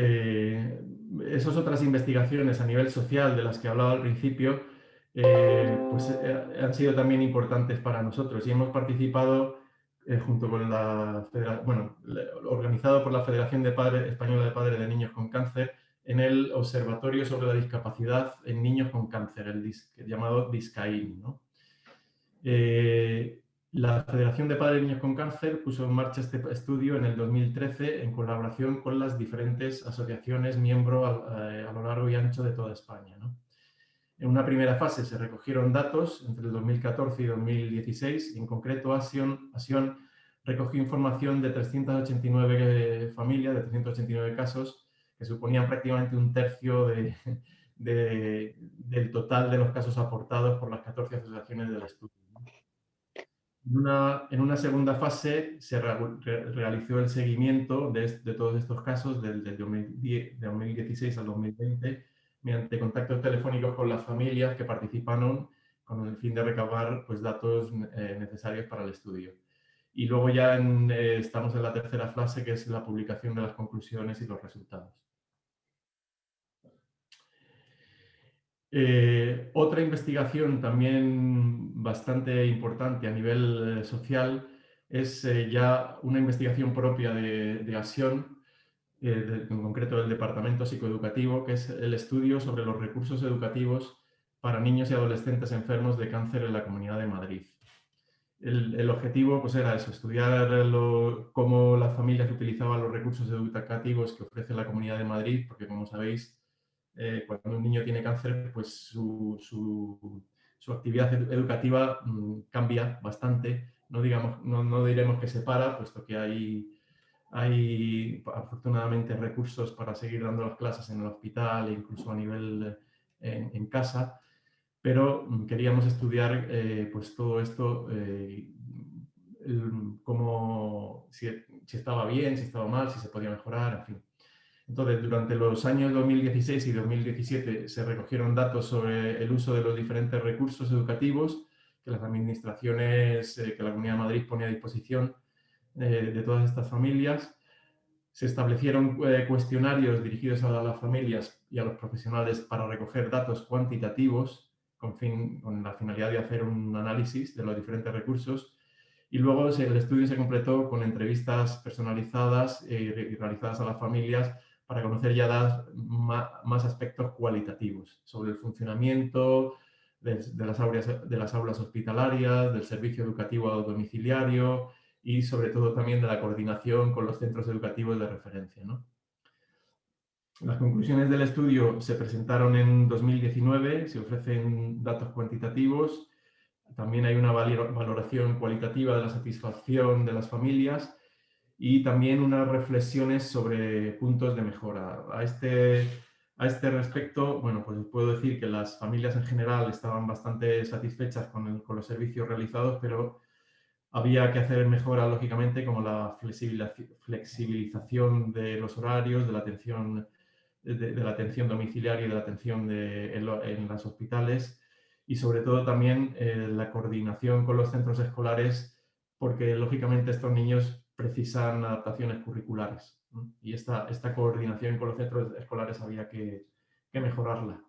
esas otras investigaciones a nivel social de las que hablaba al principio, pues han sido también importantes para nosotros y hemos participado junto con organizado por la Federación Española de Padres de Niños con Cáncer, en el Observatorio sobre la Discapacidad en Niños con Cáncer, llamado DISCAIN, ¿no? La Federación de Padres de Niños con Cáncer puso en marcha este estudio en el 2013 en colaboración con las diferentes asociaciones miembros a lo largo y ancho de toda España, ¿no? En una primera fase se recogieron datos entre el 2014 y 2016 y en concreto ASION recogió información de 389 familias, de 389 casos, que suponían prácticamente un tercio del total de los casos aportados por las 14 asociaciones del estudio. En una segunda fase se realizó el seguimiento de todos estos casos del 2016 al 2020 mediante contactos telefónicos con las familias que participaron con el fin de recabar pues, datos necesarios para el estudio. Y luego ya estamos en la tercera fase, que es la publicación de las conclusiones y los resultados. Otra investigación también bastante importante a nivel social es ya una investigación propia de ASION, en concreto del Departamento Psicoeducativo, que es el estudio sobre los recursos educativos para niños y adolescentes enfermos de cáncer en la Comunidad de Madrid. El objetivo pues, era eso, estudiar cómo las familias utilizaban los recursos educativos que ofrece la Comunidad de Madrid, porque como sabéis, cuando un niño tiene cáncer, pues su actividad educativa cambia bastante. No diremos que se para, puesto que hay afortunadamente recursos para seguir dando las clases en el hospital e incluso a nivel en casa, pero queríamos estudiar pues todo esto, si estaba bien, si estaba mal, si se podía mejorar, en fin. Entonces, durante los años 2016 y 2017 se recogieron datos sobre el uso de los diferentes recursos educativos que las administraciones, que la Comunidad de Madrid pone a disposición de todas estas familias. Se establecieron cuestionarios dirigidos a las familias y a los profesionales para recoger datos cuantitativos con la finalidad de hacer un análisis de los diferentes recursos. Y luego el estudio se completó con entrevistas personalizadas y realizadas a las familias para conocer ya más aspectos cualitativos sobre el funcionamiento de las aulas hospitalarias, del servicio educativo domiciliario y sobre todo también de la coordinación con los centros educativos de referencia, ¿no? Las conclusiones del estudio se presentaron en 2019, se ofrecen datos cuantitativos, también hay una valoración cualitativa de la satisfacción de las familias y también unas reflexiones sobre puntos de mejora. A este respecto, bueno, pues puedo decir que las familias en general estaban bastante satisfechas con los servicios realizados, pero había que hacer mejoras, lógicamente, como la flexibilización de los horarios, de la atención domiciliaria y de la atención en los hospitales y, sobre todo, también la coordinación con los centros escolares, porque, lógicamente, estos niños precisan adaptaciones curriculares, ¿no? Y esta coordinación con los centros escolares había que mejorarla.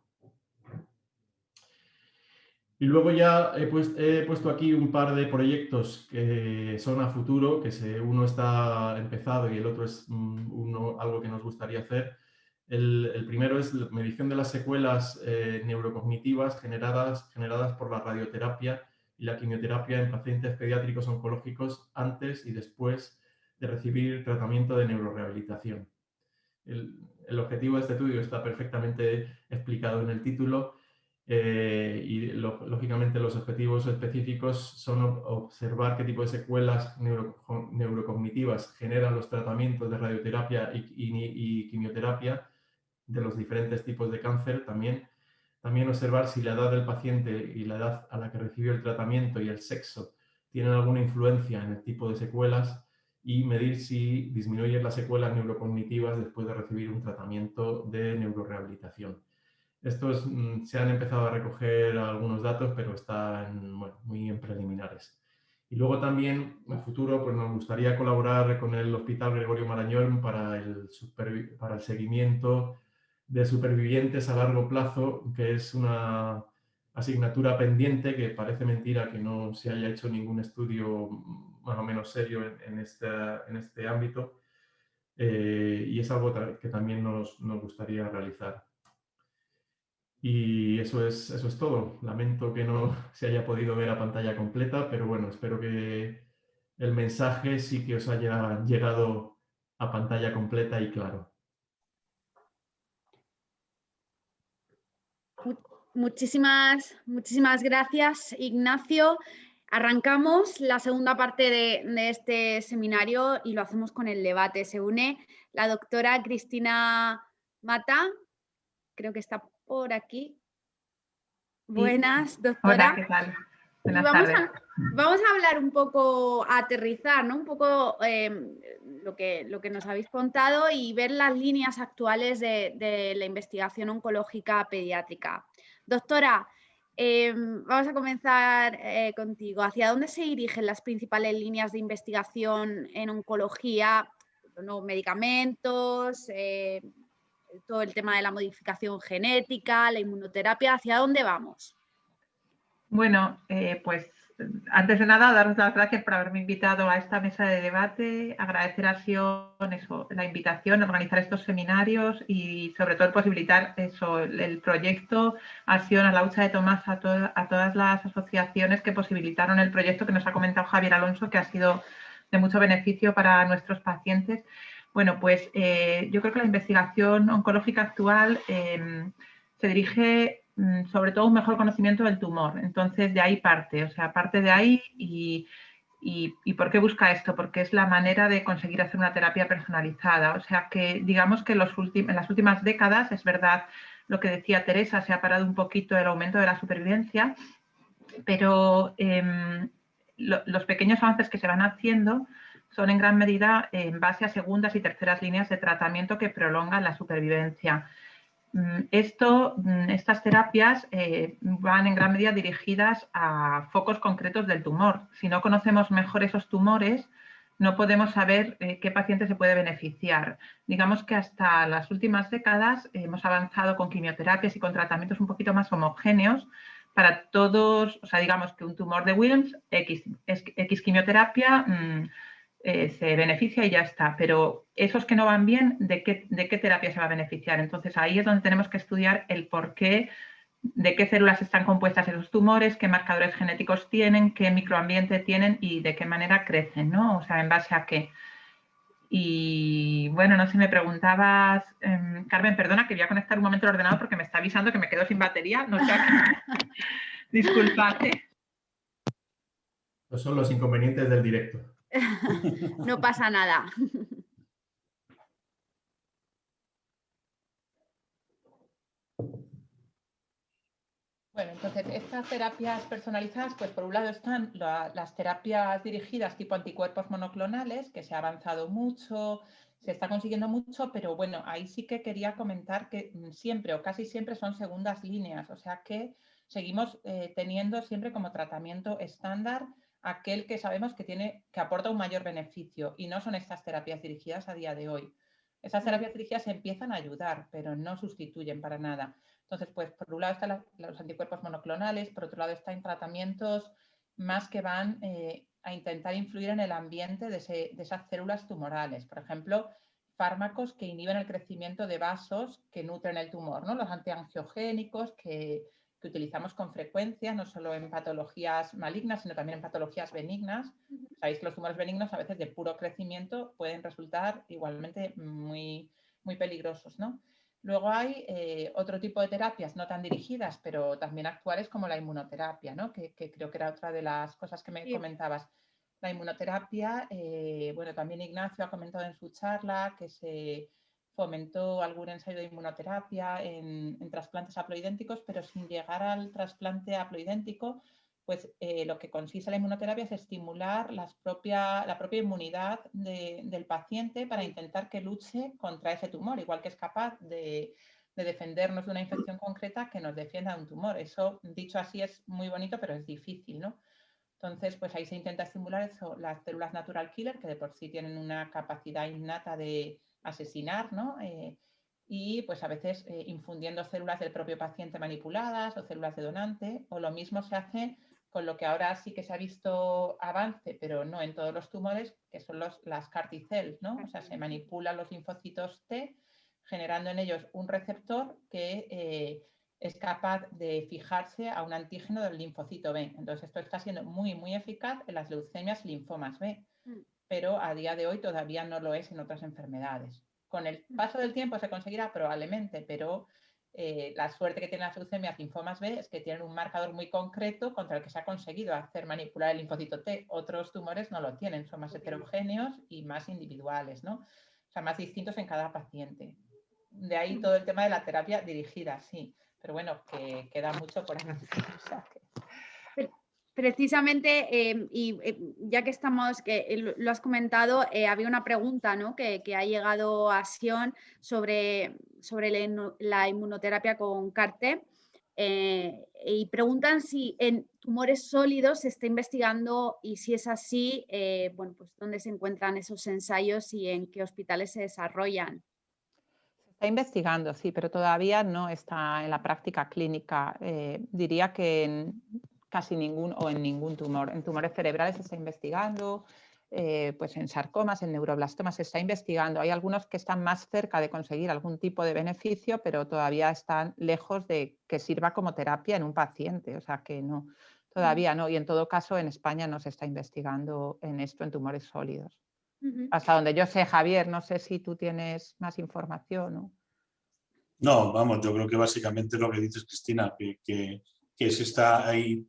Y luego ya he puesto aquí un par de proyectos que son a futuro, que uno está empezado y el otro es algo que nos gustaría hacer. El primero es la medición de las secuelas neurocognitivas generadas por la radioterapia y la quimioterapia en pacientes pediátricos oncológicos antes y después de recibir tratamiento de neurorehabilitación. El objetivo de este estudio está perfectamente explicado en el título y lógicamente los objetivos específicos son observar qué tipo de secuelas neurocognitivas generan los tratamientos de radioterapia y quimioterapia de los diferentes tipos de cáncer. También observar si la edad del paciente y la edad a la que recibió el tratamiento y el sexo tienen alguna influencia en el tipo de secuelas, y medir si disminuyen las secuelas neurocognitivas después de recibir un tratamiento de neurorehabilitación. Estos se han empezado a recoger algunos datos, pero están muy en preliminares. Y luego también, en el futuro, pues nos gustaría colaborar con el Hospital Gregorio Marañón para el seguimiento de supervivientes a largo plazo, que es una asignatura pendiente, que parece mentira que no se haya hecho ningún estudio más o menos serio en este ámbito, y es algo que también nos gustaría realizar. Y eso es todo. Lamento que no se haya podido ver a pantalla completa, pero bueno, espero que el mensaje sí que os haya llegado a pantalla completa y claro. Muchísimas gracias, Ignacio. Arrancamos la segunda parte de este seminario y lo hacemos con el debate. Se une la doctora Cristina Mata, creo que está por aquí. Buenas, doctora. Hola, ¿qué tal? Buenas tardes. Vamos a hablar un poco, a aterrizar, ¿no? Un poco lo que nos habéis contado y ver las líneas actuales de la investigación oncológica pediátrica. Doctora, vamos a comenzar contigo. ¿Hacia dónde se dirigen las principales líneas de investigación en oncología? ¿No? Medicamentos, todo el tema de la modificación genética, la inmunoterapia, ¿hacia dónde vamos? Bueno, pues antes de nada, daros las gracias por haberme invitado a esta mesa de debate, agradecer a Sion la invitación a organizar estos seminarios y sobre todo posibilitar el proyecto, a Sion, a Laucha de Tomás, a todas las asociaciones que posibilitaron el proyecto que nos ha comentado Javier Alonso, que ha sido de mucho beneficio para nuestros pacientes. Bueno, pues yo creo que la investigación oncológica actual se dirige sobre todo un mejor conocimiento del tumor. Entonces, de ahí parte, parte de ahí y ¿por qué busca esto? Porque es la manera de conseguir hacer una terapia personalizada. O sea, que digamos que en las últimas décadas, es verdad lo que decía Teresa, se ha parado un poquito el aumento de la supervivencia, pero los pequeños avances que se van haciendo son en gran medida en base a segundas y terceras líneas de tratamiento que prolongan la supervivencia. Estas terapias van en gran medida dirigidas a focos concretos del tumor. Si no conocemos mejor esos tumores, no podemos saber qué paciente se puede beneficiar. Digamos que hasta las últimas décadas hemos avanzado con quimioterapias y con tratamientos un poquito más homogéneos para todos. O sea, digamos que un tumor de Wilms, X quimioterapia, se beneficia y ya está, pero esos que no van bien, ¿de qué terapia se va a beneficiar? Entonces ahí es donde tenemos que estudiar el porqué, de qué células están compuestas esos tumores, qué marcadores genéticos tienen, qué microambiente tienen y de qué manera crecen, ¿no? O sea, en base a qué. Y bueno, no sé, me preguntabas, Carmen, perdona que voy a conectar un momento el ordenador porque me está avisando que me quedo sin batería, no sé a qué. Disculpad. Estos son los inconvenientes del directo. No pasa nada. Bueno, entonces estas terapias personalizadas, pues por un lado están las terapias dirigidas tipo anticuerpos monoclonales, que se ha avanzado mucho, se está consiguiendo mucho, pero bueno, ahí sí que quería comentar que siempre o casi siempre son segundas líneas, o sea que seguimos teniendo siempre como tratamiento estándar aquel que sabemos que aporta un mayor beneficio, y no son estas terapias dirigidas a día de hoy. Esas terapias dirigidas empiezan a ayudar, pero no sustituyen para nada. Entonces, pues por un lado están los anticuerpos monoclonales, por otro lado están tratamientos más que van a intentar influir en el ambiente de esas células tumorales. Por ejemplo, fármacos que inhiben el crecimiento de vasos que nutren el tumor, ¿no? Los antiangiogénicos que utilizamos con frecuencia, no solo en patologías malignas, sino también en patologías benignas. Sabéis que los tumores benignos a veces de puro crecimiento pueden resultar igualmente muy, muy peligrosos, ¿no? Luego hay otro tipo de terapias no tan dirigidas, pero también actuales, como la inmunoterapia, ¿no? que creo que era otra de las cosas que me comentabas. La inmunoterapia, bueno, también Ignacio ha comentado en su charla que se fomentó algún ensayo de inmunoterapia en trasplantes haploidénticos, pero sin llegar al trasplante haploidéntico, pues lo que consiste la inmunoterapia es estimular la propia inmunidad del paciente para intentar que luche contra ese tumor, igual que es capaz de defendernos de una infección concreta, que nos defienda de un tumor. Eso, dicho así, es muy bonito, pero es difícil, ¿no? Entonces, pues ahí se intenta estimular eso, las células natural killer, que de por sí tienen una capacidad innata de asesinar, ¿no? Y pues a veces infundiendo células del propio paciente manipuladas o células de donante, o lo mismo se hace con lo que ahora sí que se ha visto avance, pero no en todos los tumores, que son las CAR T-cells, ¿no? O sea, se manipulan los linfocitos T, generando en ellos un receptor que es capaz de fijarse a un antígeno del linfocito B. Entonces, esto está siendo muy, muy eficaz en las leucemias linfomas B, pero a día de hoy todavía no lo es en otras enfermedades. Con el paso del tiempo se conseguirá probablemente, pero la suerte que tienen las leucemias linfomas B es que tienen un marcador muy concreto contra el que se ha conseguido hacer manipular el linfocito T. Otros tumores no lo tienen, son más heterogéneos y más individuales, ¿no? O sea, más distintos en cada paciente. De ahí todo el tema de la terapia dirigida, sí. Pero bueno, que queda mucho por hacer. O sea, Precisamente, ya que estamos, que lo has comentado, había una pregunta, ¿no? que ha llegado a Sion sobre la inmunoterapia con CAR-T, y preguntan si en tumores sólidos se está investigando, y si es así, bueno, pues dónde se encuentran esos ensayos y en qué hospitales se desarrollan. Se está investigando, sí, pero todavía no está en la práctica clínica. Diría que en casi ningún o en ningún tumor. En tumores cerebrales se está investigando, pues en sarcomas, en neuroblastomas se está investigando. Hay algunos que están más cerca de conseguir algún tipo de beneficio, pero todavía están lejos de que sirva como terapia en un paciente. O sea que no, todavía no. Y en todo caso en España no se está investigando en esto, en tumores sólidos. Hasta donde yo sé, Javier, no sé si tú tienes más información, ¿no? No, vamos, yo creo que básicamente lo que dices, Cristina, que hay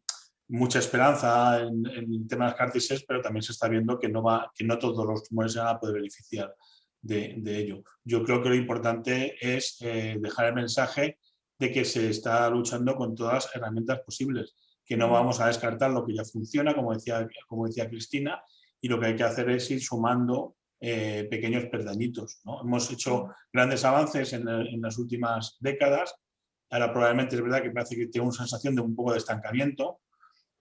mucha esperanza en el tema de las CAR T-cells, pero también se está viendo que no todos los tumores se van a poder beneficiar de ello. Yo creo que lo importante es dejar el mensaje de que se está luchando con todas las herramientas posibles, que no vamos a descartar lo que ya funciona, como decía Cristina, y lo que hay que hacer es ir sumando pequeños peldañitos, ¿no? Hemos hecho grandes avances en las últimas décadas. Ahora probablemente es verdad que parece que tiene una sensación de un poco de estancamiento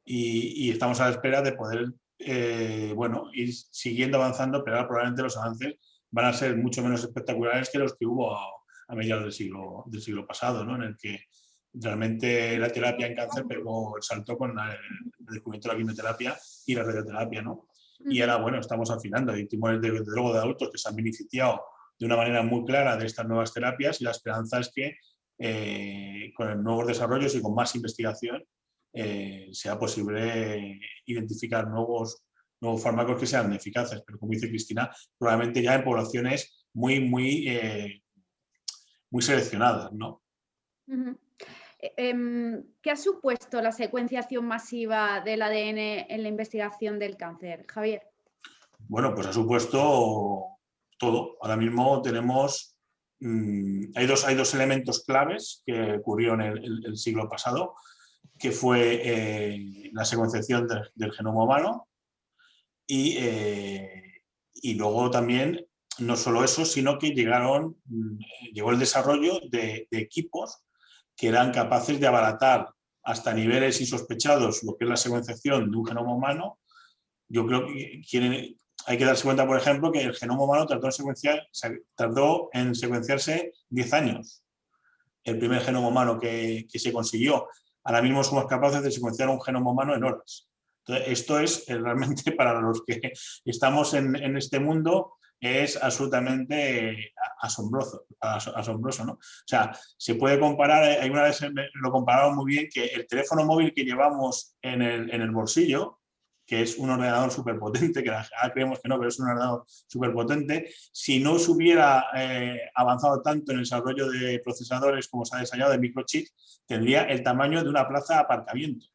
y estamos a la espera de poder bueno, ir siguiendo avanzando, pero ahora probablemente los avances van a ser mucho menos espectaculares que los que hubo a mediados del siglo pasado, ¿no? En el que realmente la terapia en cáncer pegó el salto con el descubrimiento de la quimioterapia y la radioterapia, ¿no? Y ahora, bueno, estamos afinando. Hay tumores de luego de adultos que se han beneficiado de una manera muy clara de estas nuevas terapias, y la esperanza es que con nuevos desarrollos y con más investigación sea posible identificar nuevos fármacos que sean eficaces. Pero como dice Cristina, probablemente ya en poblaciones muy seleccionadas, ¿no? ¿Qué ha supuesto la secuenciación masiva del ADN en la investigación del cáncer, Javier? Bueno, pues ha supuesto todo. Ahora mismo tenemos, hay dos elementos claves que ocurrieron el siglo pasado, que fue la secuenciación del genoma humano y luego también, no solo eso, sino que llegó el desarrollo de equipos que eran capaces de abaratar hasta niveles insospechados lo que es la secuenciación de un genoma humano. Yo creo que hay que darse cuenta, por ejemplo, que el genoma humano tardó en secuenciarse 10 años. el primer genoma humano que se consiguió. Ahora mismo somos capaces de secuenciar un genoma humano en horas. Entonces, esto es realmente para los que estamos en este mundo, es absolutamente asombroso, ¿no? O sea, se puede comparar, alguna vez lo compararon muy bien, que el teléfono móvil que llevamos en el bolsillo, que es un ordenador súper potente, que ahora creemos que no, pero es un ordenador súper potente, si no se hubiera avanzado tanto en el desarrollo de procesadores como se ha desarrollado de microchips, tendría el tamaño de una plaza de aparcamiento,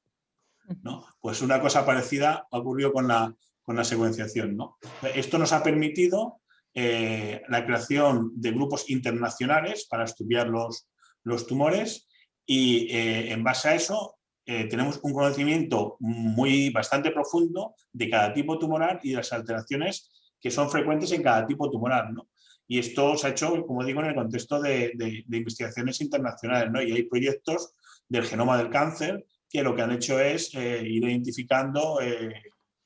¿no? Pues una cosa parecida ha ocurrido con la secuenciación, ¿no? Esto nos ha permitido la creación de grupos internacionales para estudiar los tumores y en base a eso tenemos un conocimiento bastante profundo de cada tipo tumoral y de las alteraciones que son frecuentes en cada tipo tumoral, ¿no? Y esto se ha hecho, como digo, en el contexto de investigaciones internacionales, ¿no? Y hay proyectos del genoma del cáncer que lo que han hecho es ir identificando,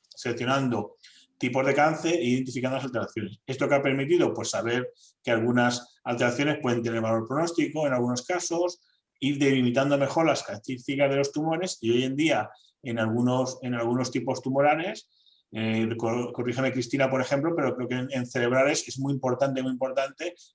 seleccionando tipos de cáncer e identificando las alteraciones. ¿Esto que ha permitido? Pues saber que algunas alteraciones pueden tener valor pronóstico en algunos casos, ir delimitando mejor las características de los tumores y hoy en día en algunos tipos tumorales, corrígeme Cristina por ejemplo, pero creo que en cerebrales es muy importante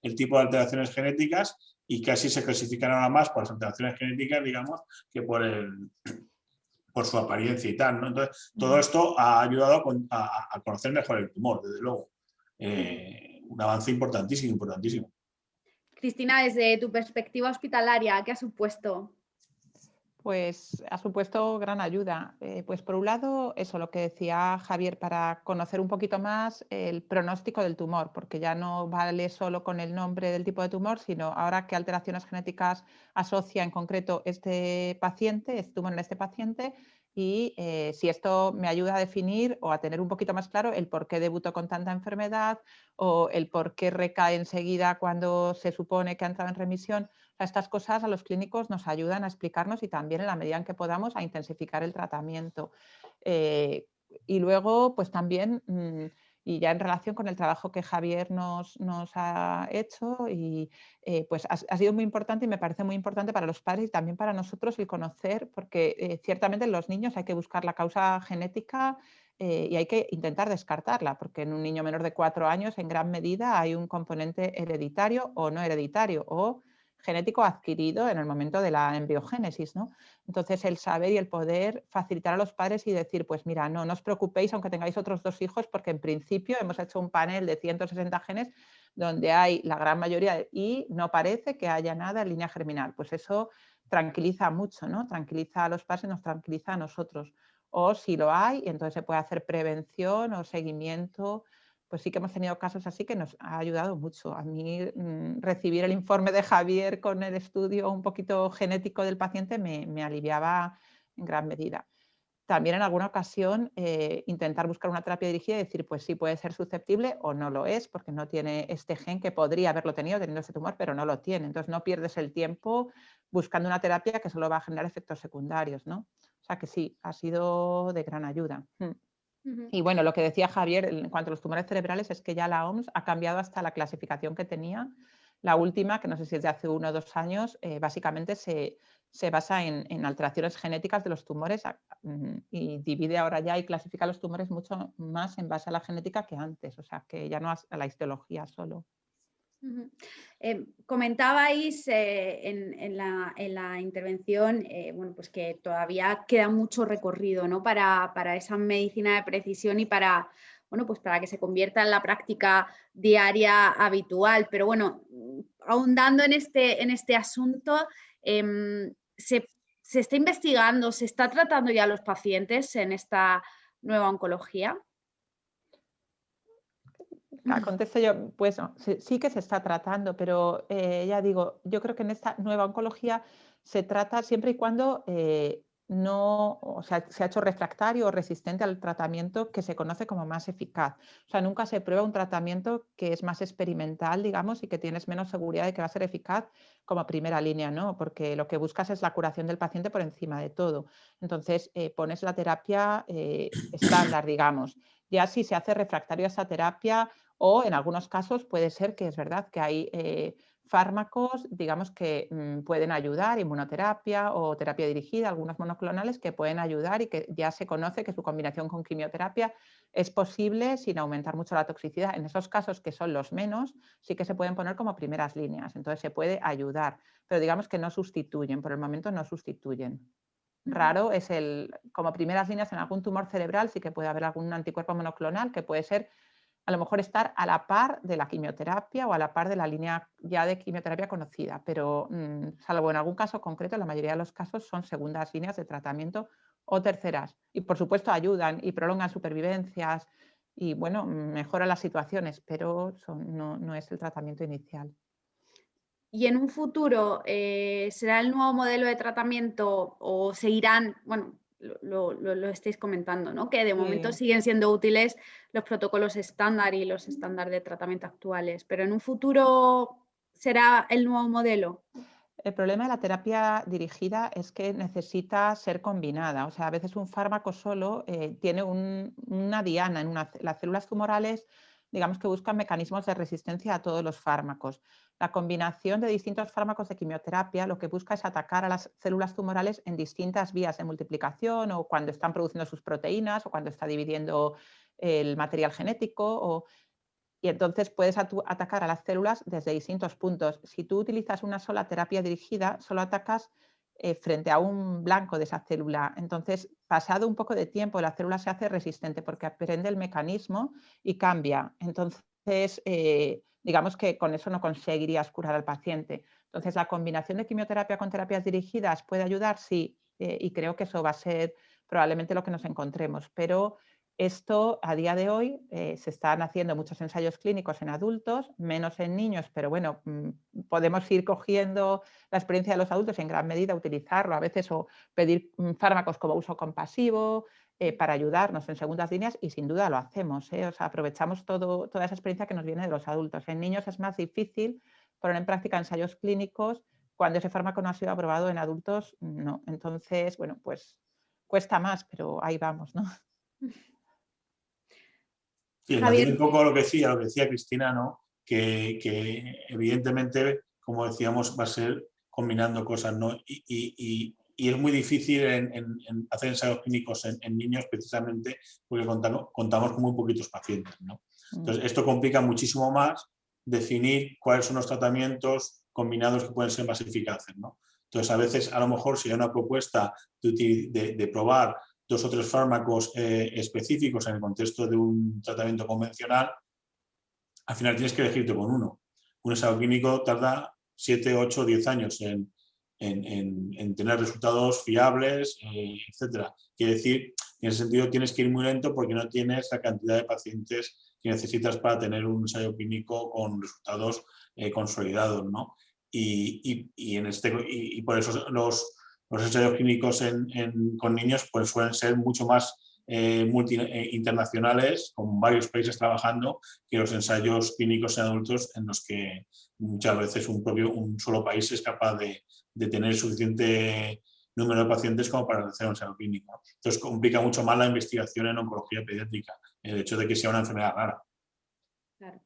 el tipo de alteraciones genéticas y casi se clasifican ahora más por las alteraciones genéticas, digamos, que por su apariencia y tal, ¿no? Entonces, todo esto ha ayudado a conocer mejor el tumor, desde luego. Un avance importantísimo, importantísimo. Cristina, desde tu perspectiva hospitalaria, ¿qué ha supuesto? Pues ha supuesto gran ayuda. Pues por un lado, eso, lo que decía Javier, para conocer un poquito más el pronóstico del tumor, porque ya no vale solo con el nombre del tipo de tumor, sino ahora qué alteraciones genéticas asocia en concreto este tumor en este paciente, y si esto me ayuda a definir o a tener un poquito más claro el por qué debutó con tanta enfermedad o el por qué recae enseguida cuando se supone que ha entrado en remisión. Estas cosas a los clínicos nos ayudan a explicarnos y también en la medida en que podamos a intensificar el tratamiento. Y luego, pues también, y ya en relación con el trabajo que Javier nos ha hecho, y pues ha sido muy importante y me parece muy importante para los padres y también para nosotros el conocer, porque ciertamente en los niños hay que buscar la causa genética y hay que intentar descartarla, porque en un niño menor de 4 años en gran medida hay un componente hereditario o no hereditario o genético adquirido en el momento de la embriogénesis, ¿no? Entonces, el saber y el poder facilitar a los padres y decir, pues mira, no os preocupéis aunque tengáis otros 2 hijos, porque en principio hemos hecho un panel de 160 genes donde hay la gran mayoría y no parece que haya nada en línea germinal. Pues eso tranquiliza mucho, ¿no? Tranquiliza a los padres y nos tranquiliza a nosotros. O si lo hay, entonces se puede hacer prevención o seguimiento. Pues sí que hemos tenido casos así que nos ha ayudado mucho. A mí recibir el informe de Javier con el estudio un poquito genético del paciente me aliviaba en gran medida. También en alguna ocasión intentar buscar una terapia dirigida y decir, pues sí puede ser susceptible o no lo es, porque no tiene este gen que podría haberlo tenido teniendo ese tumor, pero no lo tiene. Entonces no pierdes el tiempo buscando una terapia que solo va a generar efectos secundarios, ¿no? O sea que sí, ha sido de gran ayuda. Y bueno, lo que decía Javier en cuanto a los tumores cerebrales es que ya la OMS ha cambiado hasta la clasificación que tenía. La última, que no sé si es de hace 1 o 2 años, básicamente se basa en alteraciones genéticas de los tumores y divide ahora ya y clasifica los tumores mucho más en base a la genética que antes, o sea que ya no a la histología solo. Comentabais en la intervención bueno, pues que todavía queda mucho recorrido, ¿no? para esa medicina de precisión y para, bueno, pues para que se convierta en la práctica diaria habitual. Pero bueno, ahondando en este asunto, se está investigando, se está tratando ya a los pacientes en esta nueva oncología. Contesto yo, pues no, sí que se está tratando, pero ya digo, yo creo que en esta nueva oncología se trata siempre y cuando no, o sea, se ha hecho refractario o resistente al tratamiento que se conoce como más eficaz. O sea, nunca se prueba un tratamiento que es más experimental, digamos, y que tienes menos seguridad de que va a ser eficaz como primera línea, ¿no? Porque lo que buscas es la curación del paciente por encima de todo. Entonces, pones la terapia estándar, digamos. Ya si se hace refractario a esa terapia, o en algunos casos puede ser que es verdad que hay fármacos, digamos, que pueden ayudar, inmunoterapia o terapia dirigida, algunos monoclonales que pueden ayudar y que ya se conoce que su combinación con quimioterapia es posible sin aumentar mucho la toxicidad. En esos casos, que son los menos, sí que se pueden poner como primeras líneas, entonces se puede ayudar, pero digamos que no sustituyen, por el momento no sustituyen. Raro es como primeras líneas en algún tumor cerebral, sí que puede haber algún anticuerpo monoclonal que puede ser a lo mejor estar a la par de la quimioterapia o a la par de la línea ya de quimioterapia conocida, pero salvo en algún caso concreto, en la mayoría de los casos son segundas líneas de tratamiento o terceras. Y por supuesto ayudan y prolongan supervivencias y bueno, mejoran las situaciones, pero no es el tratamiento inicial. Y en un futuro, ¿será el nuevo modelo de tratamiento o seguirán, bueno, lo estáis comentando, ¿no? Que de momento siguen siendo útiles los protocolos estándar y los estándares de tratamiento actuales, pero en un futuro será el nuevo modelo? El problema de la terapia dirigida es que necesita ser combinada. O sea, a veces un fármaco solo tiene una diana en las células tumorales, digamos que buscan mecanismos de resistencia a todos los fármacos. La combinación de distintos fármacos de quimioterapia lo que busca es atacar a las células tumorales en distintas vías de multiplicación o cuando están produciendo sus proteínas o cuando está dividiendo el material genético y entonces puedes atacar a las células desde distintos puntos. Si tú utilizas una sola terapia dirigida, solo atacas frente a un blanco de esa célula. Entonces, pasado un poco de tiempo, la célula se hace resistente porque aprende el mecanismo y cambia. Entonces, digamos que con eso no conseguirías curar al paciente. Entonces, la combinación de quimioterapia con terapias dirigidas puede ayudar, sí, y creo que eso va a ser probablemente lo que nos encontremos, pero esto a día de hoy se están haciendo muchos ensayos clínicos en adultos, menos en niños, pero bueno, podemos ir cogiendo la experiencia de los adultos y en gran medida utilizarlo a veces o pedir fármacos como uso compasivo para ayudarnos en segundas líneas y sin duda lo hacemos. O sea, aprovechamos toda esa experiencia que nos viene de los adultos. En niños es más difícil poner en práctica ensayos clínicos cuando ese fármaco no ha sido aprobado en adultos, no. Entonces, bueno, pues cuesta más, pero ahí vamos, ¿no? Sí, añadir un poco lo que decía Cristina, ¿no? Que evidentemente, como decíamos, va a ser combinando cosas, ¿no? Y es muy difícil en hacer ensayos clínicos en niños precisamente porque contamos con muy poquitos pacientes, ¿no? Entonces, esto complica muchísimo más definir cuáles son los tratamientos combinados que pueden ser más eficaces, ¿no? Entonces, a veces, a lo mejor, si hay una propuesta de probar 2 o 3 fármacos específicos en el contexto de un tratamiento convencional, al final tienes que elegirte con uno. Un ensayo clínico tarda 7, 8, 10 años en tener resultados fiables, etc. Quiere decir, en ese sentido tienes que ir muy lento porque no tienes la cantidad de pacientes que necesitas para tener un ensayo clínico con resultados consolidados, ¿no? Y por eso los ensayos clínicos con niños pues suelen ser mucho más internacionales, con varios países trabajando, que los ensayos clínicos en adultos en los que muchas veces un solo país es capaz de tener suficiente número de pacientes como para hacer un ensayo clínico. Entonces complica mucho más la investigación en oncología pediátrica, el hecho de que sea una enfermedad rara. Claro.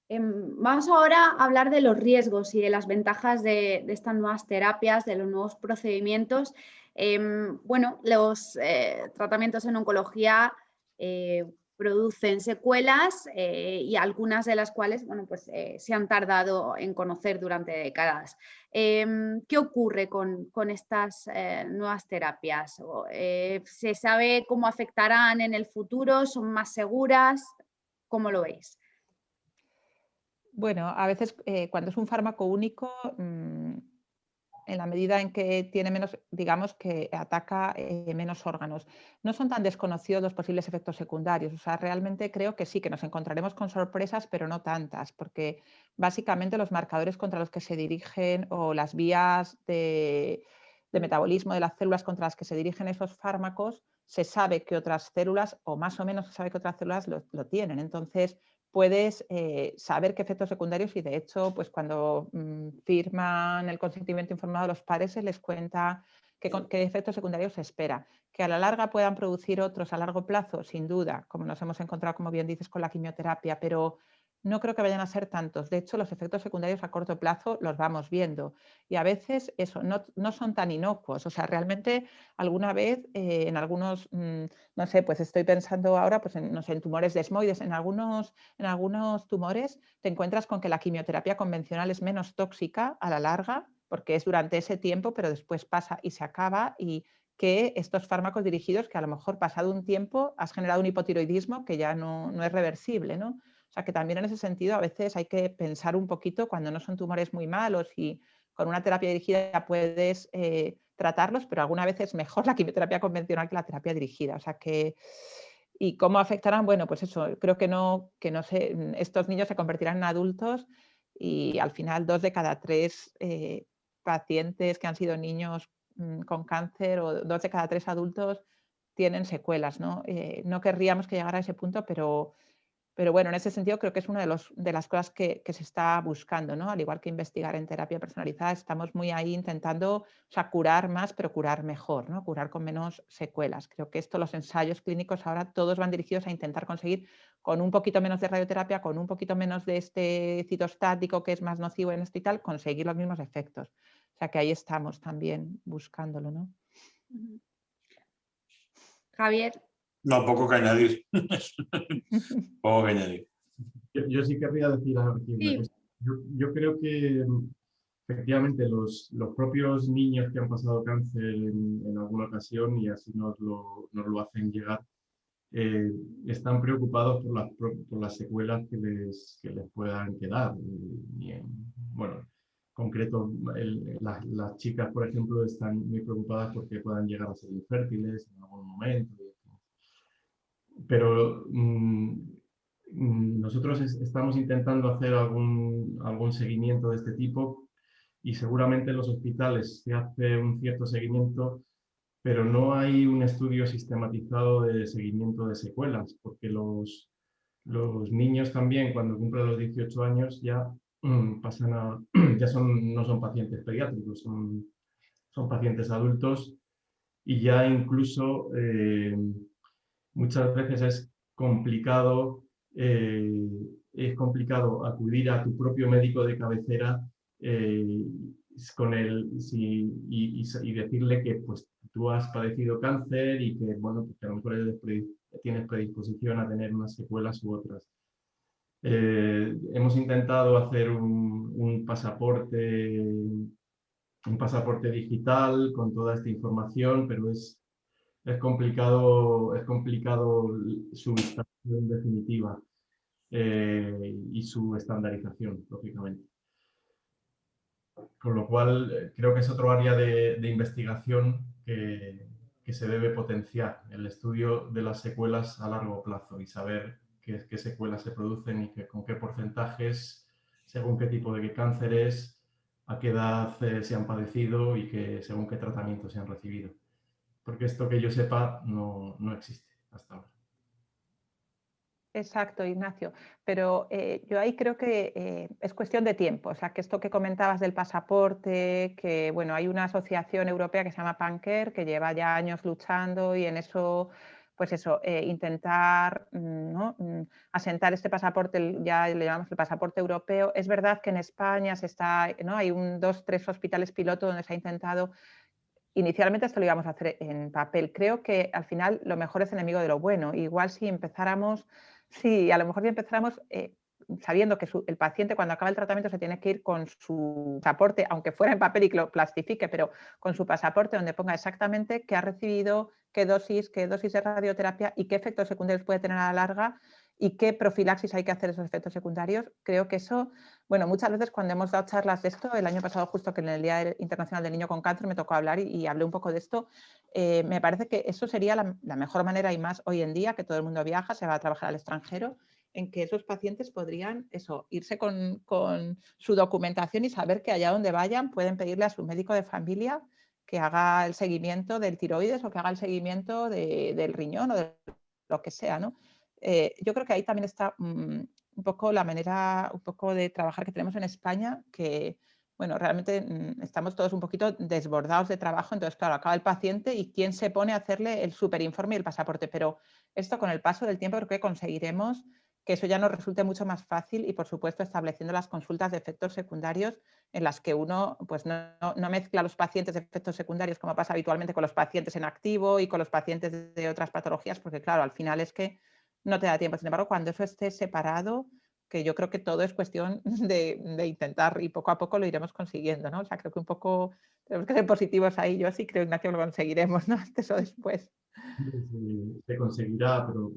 Vamos ahora a hablar de los riesgos y de las ventajas de estas nuevas terapias, de los nuevos procedimientos. Bueno, los tratamientos en oncología producen secuelas y algunas de las cuales, bueno, pues, se han tardado en conocer durante décadas. ¿Qué ocurre con estas nuevas terapias? ¿Se sabe cómo afectarán en el futuro? ¿Son más seguras? ¿Cómo lo veis? Bueno, a veces cuando es un fármaco único, en la medida en que tiene menos, digamos que ataca menos órganos, no son tan desconocidos los posibles efectos secundarios. O sea, realmente creo que sí, que nos encontraremos con sorpresas, pero no tantas, porque básicamente los marcadores contra los que se dirigen o las vías de metabolismo de las células contra las que se dirigen esos fármacos, se sabe que otras células, o más o menos se sabe que otras células lo tienen. Entonces, puedes saber qué efectos secundarios y de hecho, pues cuando firman el consentimiento informado a los padres se les cuenta qué efectos secundarios se espera. Que a la larga puedan producir otros a largo plazo, sin duda, como nos hemos encontrado, como bien dices, con la quimioterapia, pero no creo que vayan a ser tantos. De hecho, los efectos secundarios a corto plazo los vamos viendo y a veces eso no son tan inocuos. O sea, realmente alguna vez en algunos, no sé, pues estoy pensando ahora pues en, no sé, en tumores desmoides, en algunos tumores te encuentras con que la quimioterapia convencional es menos tóxica a la larga porque es durante ese tiempo, pero después pasa y se acaba, y que estos fármacos dirigidos que a lo mejor pasado un tiempo has generado un hipotiroidismo que ya no es reversible, ¿no? O sea que también en ese sentido a veces hay que pensar un poquito cuando no son tumores muy malos y con una terapia dirigida puedes tratarlos, pero alguna vez es mejor la quimioterapia convencional que la terapia dirigida. O sea que, ¿y cómo afectarán? Bueno, pues eso, creo que no sé, estos niños se convertirán en adultos y al final 2 de cada 3 pacientes que han sido niños con cáncer o 2 de cada 3 adultos tienen secuelas, ¿no? No querríamos que llegara a ese punto, pero bueno, en ese sentido creo que es una de las cosas que se está buscando, ¿no? Al igual que investigar en terapia personalizada, estamos muy ahí intentando, o sea, curar más, pero curar mejor, ¿no? Curar con menos secuelas. Creo que los ensayos clínicos ahora todos van dirigidos a intentar conseguir con un poquito menos de radioterapia, con un poquito menos de este citostático que es más nocivo en este y tal, conseguir los mismos efectos. O sea, que ahí estamos también buscándolo, ¿no? Javier. No, poco que añadir. Poco que añadir. Yo sí querría decir algo aquí. Sí. Yo creo que efectivamente los propios niños que han pasado cáncer en alguna ocasión y así nos lo hacen llegar, están preocupados por las secuelas que les puedan quedar. Bueno, en concreto, las chicas, por ejemplo, están muy preocupadas porque puedan llegar a ser infértiles en algún momento. Pero nosotros estamos intentando hacer algún seguimiento de este tipo y seguramente en los hospitales se hace un cierto seguimiento, pero no hay un estudio sistematizado de seguimiento de secuelas, porque los niños también cuando cumplen los 18 años ya pasan ya no son pacientes pediátricos, son pacientes adultos y ya incluso muchas veces es complicado acudir a tu propio médico de cabecera y decirle que pues, tú has padecido cáncer y que, bueno, pues, que a lo mejor tienes predisposición a tener unas secuelas u otras. Hemos intentado hacer un pasaporte digital con toda esta información, pero es complicado su instalación definitiva y su estandarización, lógicamente. Con lo cual, creo que es otro área de investigación que se debe potenciar, el estudio de las secuelas a largo plazo y saber qué secuelas se producen y con qué porcentajes, según qué tipo de cáncer es, a qué edad se han padecido y según qué tratamiento se han recibido. Porque esto que yo sepa no existe hasta ahora. Exacto, Ignacio, pero yo ahí creo que es cuestión de tiempo, o sea, que esto que comentabas del pasaporte, que bueno, hay una asociación europea que se llama PanCare, que lleva ya años luchando y en eso, pues eso, intentar ¿no? asentar este pasaporte, ya le llamamos el pasaporte europeo. Es verdad que en España ¿no? Hay 2, 3 hospitales piloto donde se ha intentado. Inicialmente esto lo íbamos a hacer en papel. Creo que al final lo mejor es enemigo de lo bueno. Igual si empezáramos sabiendo que el paciente cuando acaba el tratamiento se tiene que ir con su pasaporte, aunque fuera en papel y que lo plastifique, pero con su pasaporte donde ponga exactamente qué ha recibido, qué dosis de radioterapia y qué efectos secundarios puede tener a la larga y qué profilaxis hay que hacer esos efectos secundarios. Creo que eso, bueno, muchas veces cuando hemos dado charlas de esto, el año pasado justo que en el Día Internacional del Niño con Cáncer me tocó hablar y hablé un poco de esto, me parece que eso sería la mejor manera y más hoy en día que todo el mundo viaja, se va a trabajar al extranjero, en que esos pacientes podrían irse con su documentación y saber que allá donde vayan pueden pedirle a su médico de familia que haga el seguimiento del tiroides o que haga el seguimiento del riñón o de lo que sea, ¿no? Yo creo que ahí también está un poco la manera de trabajar que tenemos en España, que bueno, realmente estamos todos un poquito desbordados de trabajo, entonces claro, acaba el paciente y quién se pone a hacerle el superinforme y el pasaporte, pero esto con el paso del tiempo creo que conseguiremos que eso ya nos resulte mucho más fácil y, por supuesto, estableciendo las consultas de efectos secundarios en las que uno pues, no mezcla los pacientes de efectos secundarios como pasa habitualmente con los pacientes en activo y con los pacientes de otras patologías, porque claro, al final es que no te da tiempo. Sin embargo, cuando eso esté separado, que yo creo que todo es cuestión de intentar y poco a poco lo iremos consiguiendo, ¿no? O sea, creo que un poco tenemos que ser positivos ahí. Yo sí creo, Ignacio, que lo conseguiremos, ¿no? Antes o después. Se conseguirá, pero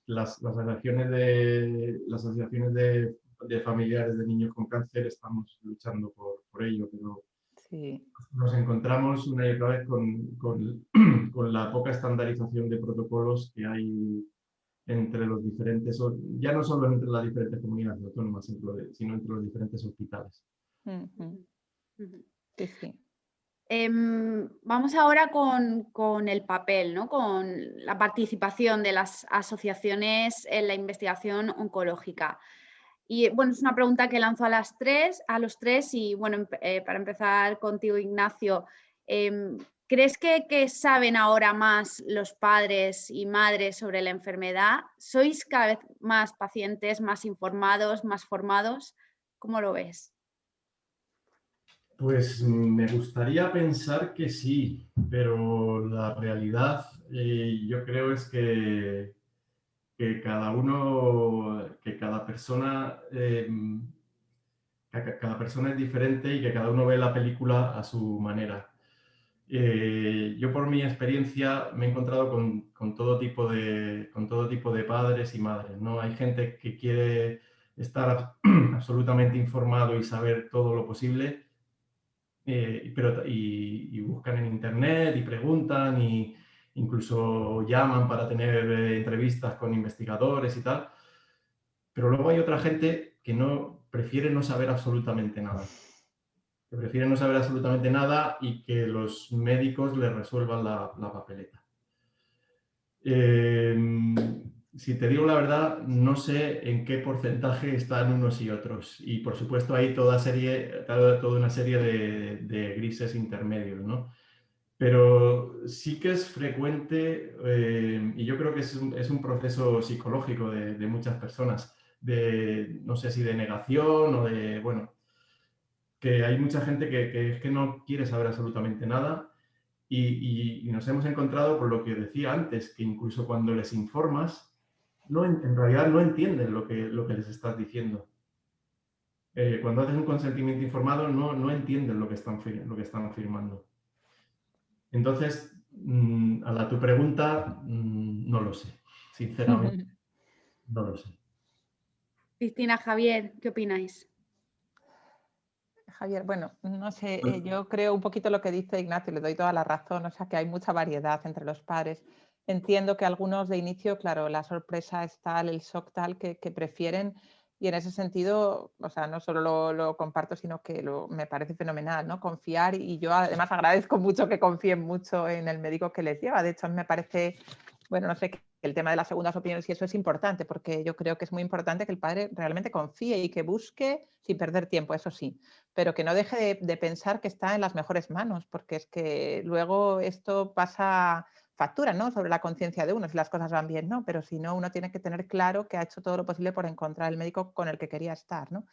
las asociaciones de familiares de niños con cáncer estamos luchando por ello, pero sí. Nos encontramos una y otra vez con la poca estandarización de protocolos que hay entre los diferentes, ya no solo entre las diferentes comunidades autónomas, sino entre los diferentes hospitales. Sí, sí. Vamos ahora con el papel, ¿no? Con la participación de las asociaciones en la investigación oncológica. Y bueno, es una pregunta que lanzo a los tres y bueno, para empezar contigo, Ignacio, ¿crees que saben ahora más los padres y madres sobre la enfermedad? ¿Sois cada vez más pacientes, más informados, más formados? ¿Cómo lo ves? Pues me gustaría pensar que sí, pero la realidad yo creo es que cada persona es diferente y que cada uno ve la película a su manera. Yo por mi experiencia me he encontrado con todo tipo de padres y madres, ¿no? Hay gente que quiere estar absolutamente informado y saber todo lo posible, y buscan en internet y preguntan y incluso llaman para tener entrevistas con investigadores y tal. Pero luego hay otra gente que prefiere no saber absolutamente nada. Que prefiere no saber absolutamente nada y que los médicos le resuelvan la papeleta. Si te digo la verdad, no sé en qué porcentaje están unos y otros. Y por supuesto hay toda una serie de grises intermedios, ¿no? Pero sí que es frecuente, y yo creo que es un proceso psicológico de muchas personas, no sé si de negación o de, bueno, que hay mucha gente que no quiere saber absolutamente nada. Y nos hemos encontrado con lo que decía antes, que incluso cuando les informas, en realidad no entienden lo que les estás diciendo. Cuando haces un consentimiento informado, no entienden lo que están afirmando. Entonces, a tu pregunta, no lo sé. Sinceramente, no lo sé. Cristina, Javier, ¿qué opináis? Javier, bueno, no sé, yo creo un poquito lo que dice Ignacio, le doy toda la razón, o sea que hay mucha variedad entre los padres. Entiendo que algunos de inicio, claro, la sorpresa es tal, el shock tal, que prefieren, y en ese sentido, o sea, no solo lo comparto, sino que me parece fenomenal, ¿no? Confiar, y yo además agradezco mucho que confíen mucho en el médico que les lleva. De hecho, a mí me parece, bueno, no sé, que el tema de las segundas opiniones y eso es importante, porque yo creo que es muy importante que el padre realmente confíe y que busque sin perder tiempo, eso sí, pero que no deje de pensar que está en las mejores manos, porque es que luego esto pasa factura, ¿no? Sobre la conciencia de uno, si las cosas van bien, ¿no? Pero si no, uno tiene que tener claro que ha hecho todo lo posible por encontrar el médico con el que quería estar, ¿no?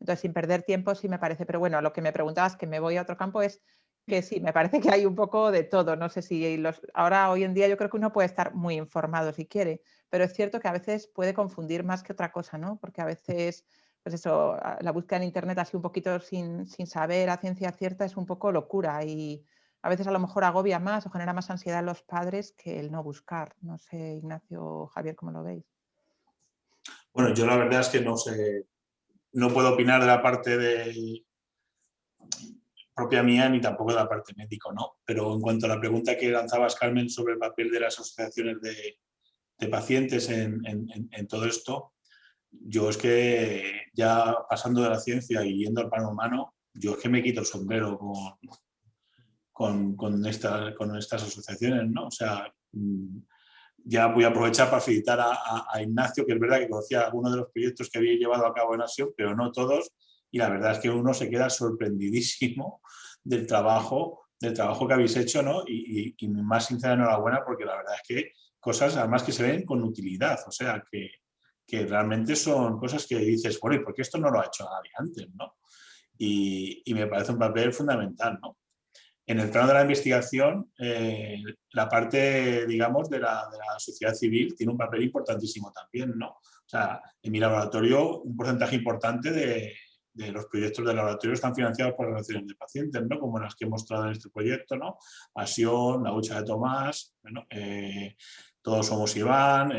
Entonces, sin perder tiempo sí me parece, pero bueno, lo que me preguntabas, que me voy a otro campo, es que sí, me parece que hay un poco de todo. No sé si ahora, hoy en día, yo creo que uno puede estar muy informado si quiere, pero es cierto que a veces puede confundir más que otra cosa, ¿no? Porque a veces, pues eso, la búsqueda en internet así un poquito sin saber a ciencia cierta es un poco locura y a veces a lo mejor agobia más o genera más ansiedad en los padres que el no buscar. No sé, Ignacio o Javier, ¿cómo lo veis? Bueno, yo la verdad es que no sé, no puedo opinar de la parte propia mía ni tampoco de la parte médico, ¿no? Pero en cuanto a la pregunta que lanzabas, Carmen, sobre el papel de las asociaciones de pacientes en todo esto, yo es que ya pasando de la ciencia y yendo al plano humano, yo es que me quito el sombrero con estas asociaciones, ¿no? O sea, ya voy a aprovechar para felicitar a Ignacio, que es verdad que conocía algunos de los proyectos que había llevado a cabo en Axiom, pero no todos, y la verdad es que uno se queda sorprendidísimo del trabajo que habéis hecho, ¿no? Y mi más sincera enhorabuena, porque la verdad es que cosas además que se ven con utilidad, o sea, que que realmente son cosas que dices, bueno, ¿y por qué esto no lo ha hecho nadie antes, ¿no? Y me parece un papel fundamental, ¿no? En el plano de la investigación, la parte, digamos, de la sociedad civil tiene un papel importantísimo también, ¿no? O sea, en mi laboratorio, un porcentaje importante de los proyectos del laboratorio están financiados por asociaciones de pacientes, ¿no? Como las que he mostrado en este proyecto, ¿no? Asión, la Hucha de Tomás, bueno, Todos Somos Iván,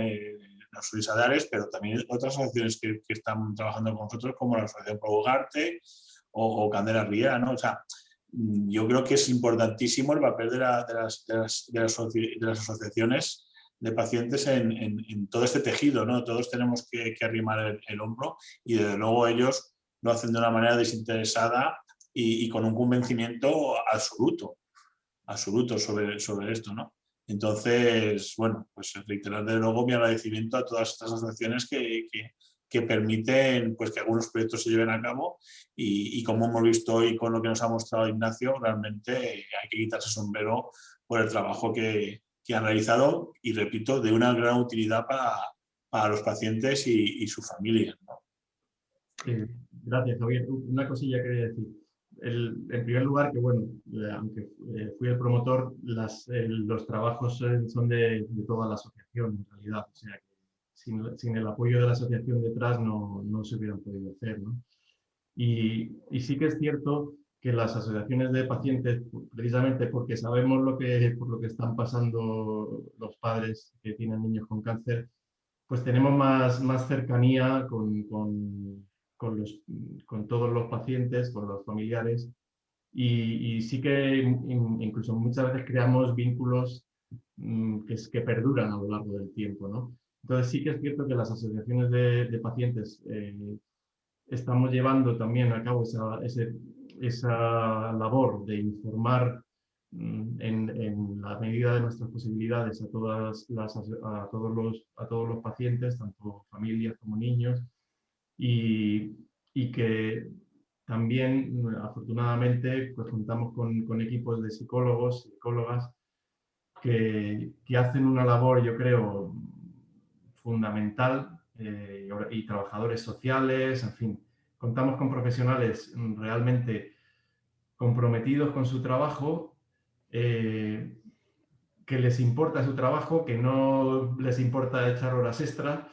los Solidarios, pero también otras asociaciones que están trabajando con nosotros, como la Asociación Pro Ugarte o Candela Riera, ¿no? O sea, yo creo que es importantísimo el papel de las asociaciones de pacientes en todo este tejido, ¿no? Todos tenemos que arrimar el hombro y desde luego ellos lo hacen de una manera desinteresada y con un convencimiento absoluto sobre esto, ¿no? Entonces, bueno, pues reiterar de luego mi agradecimiento a todas estas asociaciones que permiten pues, que algunos proyectos se lleven a cabo y como hemos visto hoy con lo que nos ha mostrado Ignacio, realmente hay que quitarse el sombrero por el trabajo que han realizado y, repito, de una gran utilidad para los pacientes y sus familias, ¿no? Gracias, Javier. Una cosilla quería decir. En primer lugar, que bueno, aunque fui el promotor, los trabajos son de toda la asociación en realidad, o sea que sin el apoyo de la asociación detrás no se hubieran podido hacer, ¿no? Y sí que es cierto que las asociaciones de pacientes, precisamente porque sabemos por lo que están pasando los padres que tienen niños con cáncer, pues tenemos más cercanía con todos los pacientes, con los familiares, y sí que incluso muchas veces creamos vínculos que perduran a lo largo del tiempo, ¿no? Entonces sí que es cierto que las asociaciones de pacientes estamos llevando también a cabo esa labor de informar en la medida de nuestras posibilidades a todos los pacientes, tanto familias como niños, y que también, afortunadamente, pues contamos con equipos de psicólogos, psicólogas, que hacen una labor, yo creo, fundamental, y trabajadores sociales, en fin. Contamos con profesionales realmente comprometidos con su trabajo, que les importa su trabajo, que no les importa echar horas extra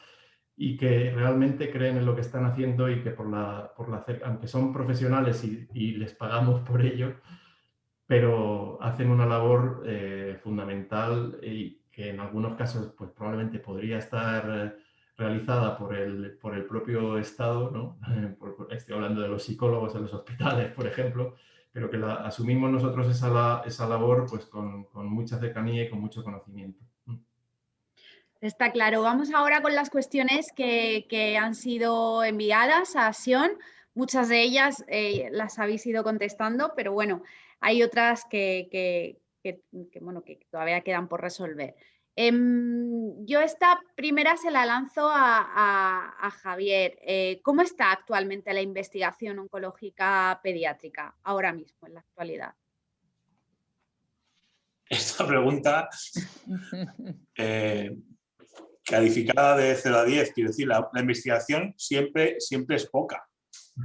y que realmente creen en lo que están haciendo y que aunque son profesionales y les pagamos por ello, pero hacen una labor fundamental y que en algunos casos pues, probablemente podría estar realizada por el propio Estado, ¿no? Estoy hablando de los psicólogos en los hospitales, por ejemplo, pero que asumimos nosotros esa labor pues, con mucha cercanía y con mucho conocimiento. Está claro. Vamos ahora con las cuestiones que han sido enviadas a Sion. Muchas de ellas las habéis ido contestando, pero bueno, hay otras que todavía quedan por resolver. Yo esta primera se la lanzo a Javier. ¿Cómo está actualmente la investigación oncológica pediátrica ahora mismo, en la actualidad? Esta pregunta, calificada de 0 a 10, quiero decir, la investigación siempre es poca,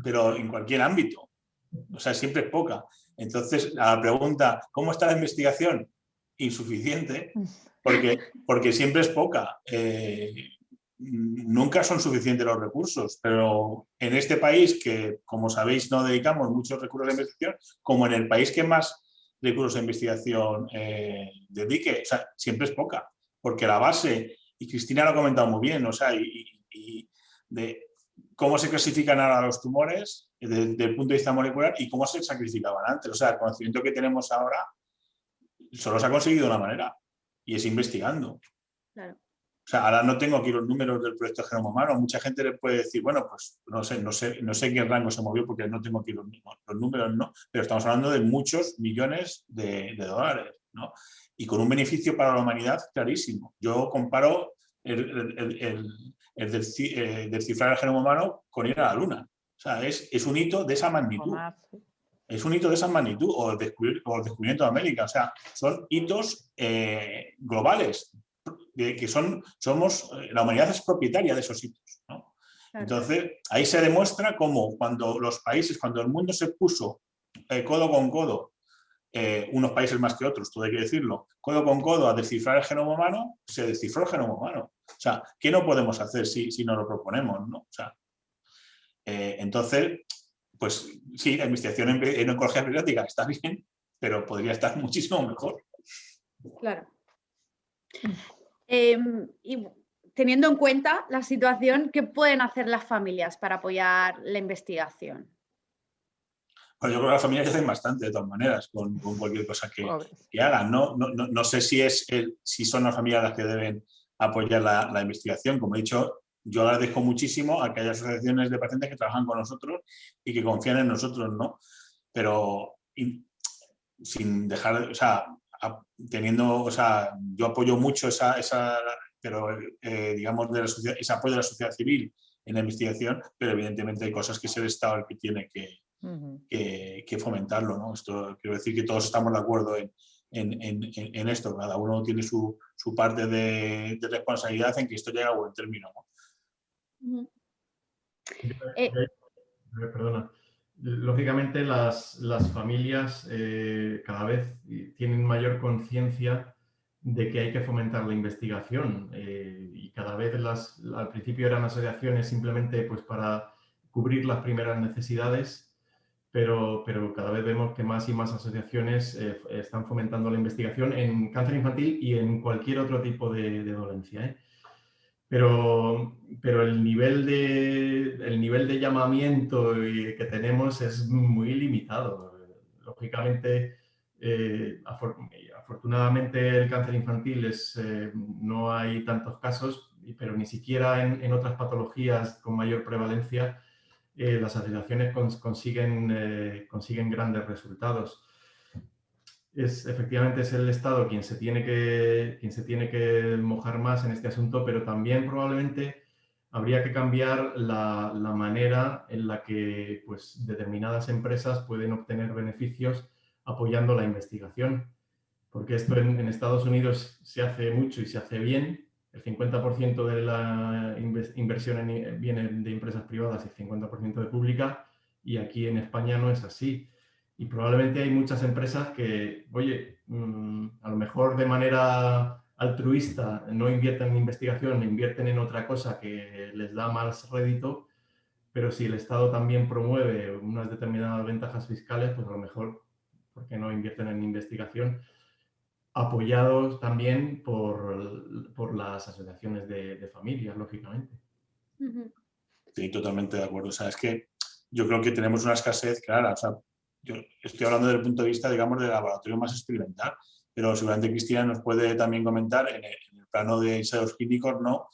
pero en cualquier ámbito, o sea, siempre es poca. Entonces, a la pregunta, ¿cómo está la investigación? Insuficiente, porque siempre es poca. Nunca son suficientes los recursos, pero en este país que, como sabéis, no dedicamos muchos recursos a investigación, como en el país que más recursos de investigación dedique, o sea, siempre es poca, porque la base, y Cristina lo ha comentado muy bien, o sea, de cómo se clasifican ahora los tumores desde el punto de vista molecular y cómo se sacrificaban antes. O sea, el conocimiento que tenemos ahora solo se ha conseguido de una manera, y es investigando. Claro. O sea, ahora no tengo aquí los números del proyecto Genoma Humano. Mucha gente le puede decir, bueno, pues no sé qué rango se movió porque no tengo aquí los números, ¿no? Pero estamos hablando de muchos millones de dólares, ¿no? Y con un beneficio para la humanidad clarísimo. Yo comparo el descifrar el genoma humano con ir a la Luna. O sea, es un hito de esa magnitud. Es un hito de esa magnitud, o el descubrimiento de América. O sea, son hitos globales, que somos, la humanidad es propietaria de esos hitos, Claro. Entonces, ahí se demuestra cómo cuando los países, cuando el mundo se puso codo con codo, unos países más que otros, todo hay que decirlo, codo con codo a descifrar el genoma humano, se descifró el genoma humano. O sea, ¿qué no podemos hacer si nos lo proponemos, ¿no? O sea, entonces, pues sí, la investigación en oncología pediátrica está bien, pero podría estar muchísimo mejor. Claro. Y teniendo en cuenta la situación, ¿qué pueden hacer las familias para apoyar la investigación? Bueno, yo creo que las familias hacen bastante, de todas maneras, con cualquier cosa que hagan. No sé si son las familias las que deben apoyar la investigación. Como he dicho, yo agradezco muchísimo a que haya asociaciones de pacientes que trabajan con nosotros y que confían en nosotros, ¿no? Pero sin dejar, o sea, teniendo, o sea, yo apoyo mucho pero digamos, ese apoyo de la sociedad civil en la investigación, pero evidentemente hay cosas que es el Estado el que tiene que fomentarlo, ¿no? Esto quiero decir que todos estamos de acuerdo en esto, cada uno tiene su parte de responsabilidad en que esto llegue a buen término, ¿no? Perdona. Lógicamente las familias cada vez tienen mayor conciencia de que hay que fomentar la investigación y cada vez al principio eran asociaciones simplemente pues para cubrir las primeras necesidades, pero cada vez vemos que más y más asociaciones están fomentando la investigación en cáncer infantil y en cualquier otro tipo de dolencia, ¿eh? Pero el nivel de llamamiento que tenemos es muy limitado. Lógicamente, afortunadamente el cáncer infantil no hay tantos casos, pero ni siquiera en otras patologías con mayor prevalencia las asociaciones consiguen grandes resultados. Efectivamente es el Estado quien se tiene que mojar más en este asunto, pero también probablemente habría que cambiar la manera en la que pues, determinadas empresas pueden obtener beneficios apoyando la investigación. Porque esto en Estados Unidos se hace mucho y se hace bien. El 50% de la inversión viene de empresas privadas y el 50% de pública, y aquí en España no es así. Y probablemente hay muchas empresas que, oye, a lo mejor de manera altruista no invierten en investigación, invierten en otra cosa que les da más rédito, pero si el Estado también promueve unas determinadas ventajas fiscales, pues a lo mejor, ¿por qué no invierten en investigación? Apoyados también por las asociaciones de familias, lógicamente. Sí, totalmente de acuerdo. O sea, es que yo creo que tenemos una escasez clara. O sea, yo estoy hablando desde el punto de vista, digamos, del laboratorio más experimental, pero seguramente Cristina nos puede también comentar en el plano de ensayos clínicos, ¿no?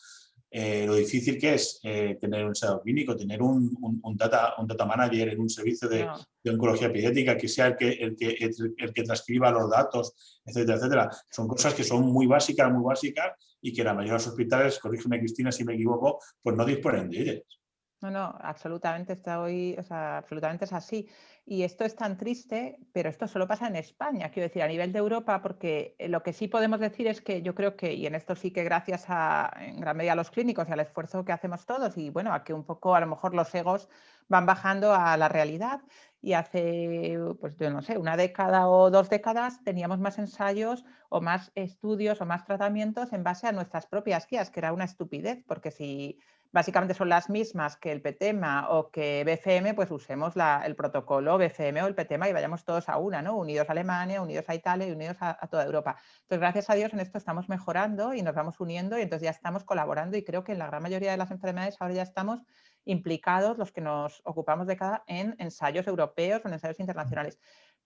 Lo difícil que es tener un ensayo clínico, tener un data manager en un servicio de oncología pediátrica que sea el que transcriba los datos, etcétera, etcétera. Son cosas que son muy básicas y que la mayoría de los hospitales, corrígeme Cristina si me equivoco, pues no disponen de ellas. No, absolutamente absolutamente es así. Y esto es tan triste, pero esto solo pasa en España, quiero decir, a nivel de Europa, porque lo que sí podemos decir es que yo creo que, y en esto sí que gracias en gran medida a los clínicos y al esfuerzo que hacemos todos, y bueno, a que un poco a lo mejor los egos van bajando a la realidad. Y hace, pues yo no sé, una década o 2 décadas teníamos más ensayos o más estudios o más tratamientos en base a nuestras propias guías, que era una estupidez, porque si básicamente son las mismas que el PTEMA o que BFM, pues usemos el protocolo BFM o el PTEMA y vayamos todos a una, ¿no? Unidos a Alemania, unidos a Italia y unidos a toda Europa. Entonces, gracias a Dios en esto estamos mejorando y nos vamos uniendo y entonces ya estamos colaborando y creo que en la gran mayoría de las enfermedades ahora ya estamos implicados los que nos ocupamos de cada en ensayos europeos o en ensayos internacionales.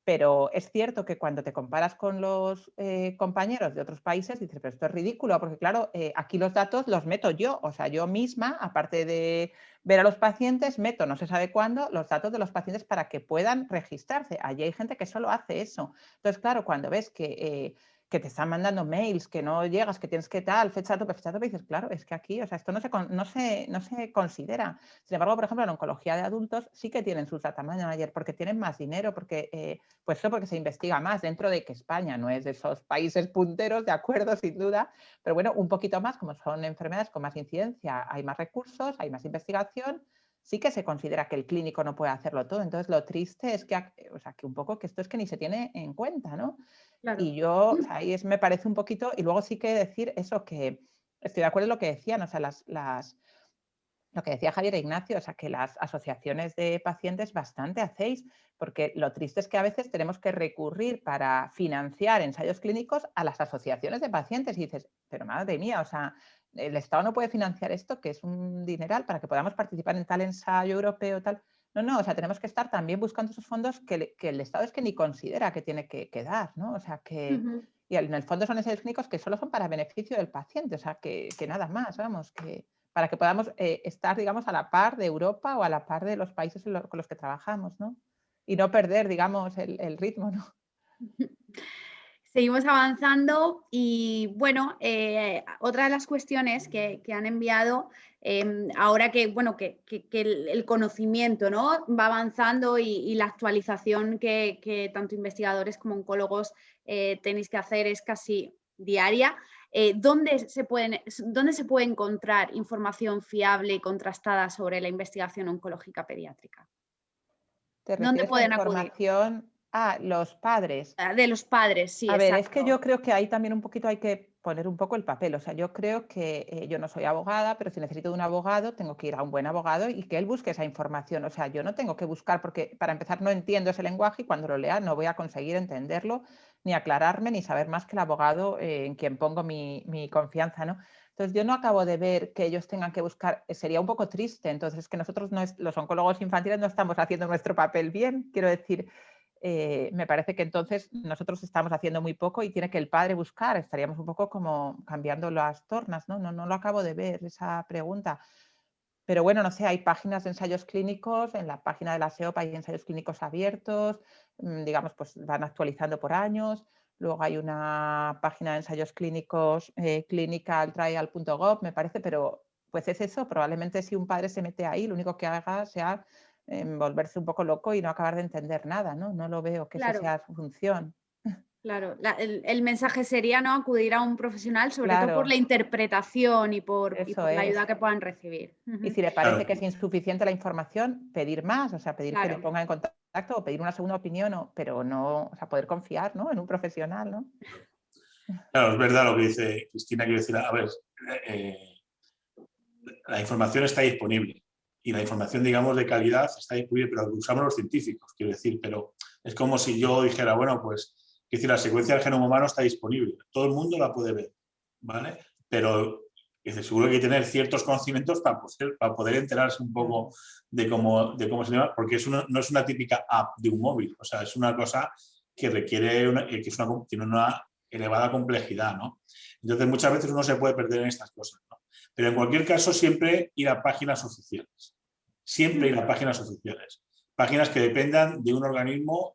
Pero es cierto que cuando te comparas con los compañeros de otros países, dices, pero esto es ridículo, porque claro, aquí los datos los meto yo, o sea, yo misma, aparte de ver a los pacientes, meto, no se sabe cuándo, los datos de los pacientes para que puedan registrarse. Allí hay gente que solo hace eso. Entonces, claro, cuando ves que que te están mandando mails, que no llegas, que tienes que tal, fecha tope, y dices, claro, es que aquí, o sea, esto no se considera. Sin embargo, por ejemplo, en oncología de adultos sí que tienen sus data manager porque tienen más dinero, porque, pues eso porque se investiga más, dentro de que España no es de esos países punteros, de acuerdo, sin duda, pero bueno, un poquito más, como son enfermedades con más incidencia, hay más recursos, hay más investigación, sí que se considera que el clínico no puede hacerlo todo. Entonces, lo triste es que, o sea, que un poco que esto es que ni se tiene en cuenta, ¿no? Claro. Y yo, o sea, ahí me parece un poquito, y luego sí que decir eso, que estoy de acuerdo en lo que decían, o sea, lo que decía Javier e Ignacio, o sea, que las asociaciones de pacientes bastante hacéis, porque lo triste es que a veces tenemos que recurrir para financiar ensayos clínicos a las asociaciones de pacientes y dices, pero madre mía, o sea, el Estado no puede financiar esto, que es un dineral, para que podamos participar en tal ensayo europeo, tal. No, o sea, tenemos que estar también buscando esos fondos que el Estado es que ni considera que tiene que dar, ¿no? O sea, que... Y en el fondo son ensayos clínicos que solo son para beneficio del paciente, o sea, que nada más, vamos, que para que podamos estar, digamos, a la par de Europa o a la par de los países con los que trabajamos, ¿no? Y no perder, digamos, el ritmo, ¿no? Seguimos avanzando y bueno, otra de las cuestiones que han enviado, ahora que, bueno, que el conocimiento, ¿no?, va avanzando y la actualización que tanto investigadores como oncólogos tenéis que hacer es casi diaria. ¿Dónde se puede encontrar información fiable y contrastada sobre la investigación oncológica pediátrica? ¿Te ¿Dónde refieres a pueden acudir? información a los padres? De los padres, sí, A ver, exacto. es que yo creo que ahí también un poquito hay que poner un poco el papel. O sea, yo creo que yo no soy abogada, pero si necesito de un abogado, tengo que ir a un buen abogado y que él busque esa información. O sea, yo no tengo que buscar porque, para empezar, no entiendo ese lenguaje y cuando lo lea no voy a conseguir entenderlo, ni aclararme, ni saber más que el abogado en quien pongo mi confianza, ¿no? Entonces, yo no acabo de ver que ellos tengan que buscar, sería un poco triste. Entonces, que nosotros, los oncólogos infantiles, no estamos haciendo nuestro papel bien, quiero decir. Me parece que entonces nosotros estamos haciendo muy poco y tiene que el padre buscar, estaríamos un poco como cambiando las tornas, ¿no? No lo acabo de ver esa pregunta. Pero bueno, no sé, hay páginas de ensayos clínicos, en la página de la SEOP hay ensayos clínicos abiertos, digamos, pues van actualizando por años. Luego hay una página de ensayos clínicos, clinicaltrial.gov, me parece, pero pues es eso, probablemente si un padre se mete ahí, lo único que haga sea volverse un poco loco y no acabar de entender nada, ¿no? No lo veo que esa sea su función. Claro, el mensaje sería, ¿no?, acudir a un profesional, sobre todo por la interpretación y por la ayuda que puedan recibir. Y si le parece que es insuficiente la información, pedir más, o sea, pedir que le ponga en contacto o pedir una segunda opinión, pero no, o sea, poder confiar, ¿no?, en un profesional, ¿no? Claro, es verdad lo que dice Cristina, quiero decir, a ver, la información está disponible y la información, digamos, de calidad está disponible, pero lo usamos los científicos, quiero decir, pero es como si yo dijera, bueno, pues, quiero decir, la secuencia del genoma humano está disponible, todo el mundo la puede ver, ¿vale? Pero seguro que hay que tener ciertos conocimientos para poder enterarse un poco de cómo se llama, porque no es una típica app de un móvil, o sea, es una cosa que requiere, tiene una elevada complejidad, ¿no? Entonces, muchas veces uno se puede perder en estas cosas, ¿no? Pero en cualquier caso, siempre ir a páginas oficiales. Siempre ir a páginas oficiales. Páginas que dependan de un organismo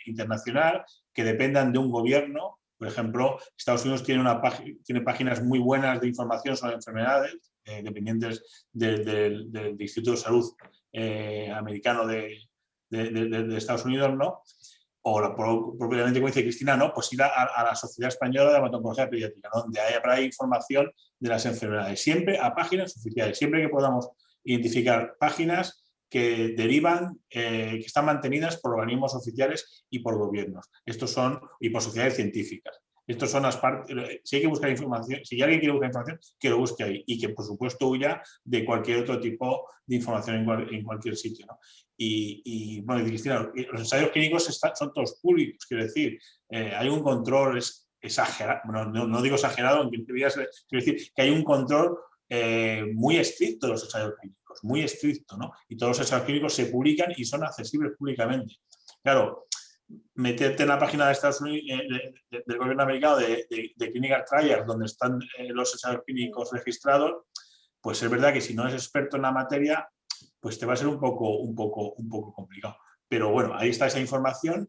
internacional, que dependan de un gobierno. Por ejemplo, Estados Unidos tiene páginas muy buenas de información sobre enfermedades, dependientes del Instituto de Salud americano de Estados Unidos, ¿no? O propiamente, como dice Cristina, ¿no?, pues ir a la Sociedad Española de Hematología Pediátrica, ¿no?, donde habrá información de las enfermedades. Siempre a páginas oficiales, siempre que podamos identificar páginas que derivan, que están mantenidas por organismos oficiales y por gobiernos. Y por sociedades científicas. Estas son las partes. Si hay que buscar información, si alguien quiere buscar información, que lo busque ahí y que, por supuesto, huya de cualquier otro tipo de información en cualquier sitio, ¿no? Y bueno, Cristina, los ensayos clínicos son todos públicos, quiero decir, hay un control exagerado, bueno, no digo exagerado, quiero decir que hay un control muy estricto de los ensayos clínicos, muy estricto, ¿no? Y todos los ensayos clínicos se publican y son accesibles públicamente. Claro, meterte en la página de Estados Unidos, del gobierno americano de Clinical Trials, donde están los ensayos clínicos registrados, pues es verdad que si no eres experto en la materia, pues te va a ser un poco complicado. Pero bueno, ahí está esa información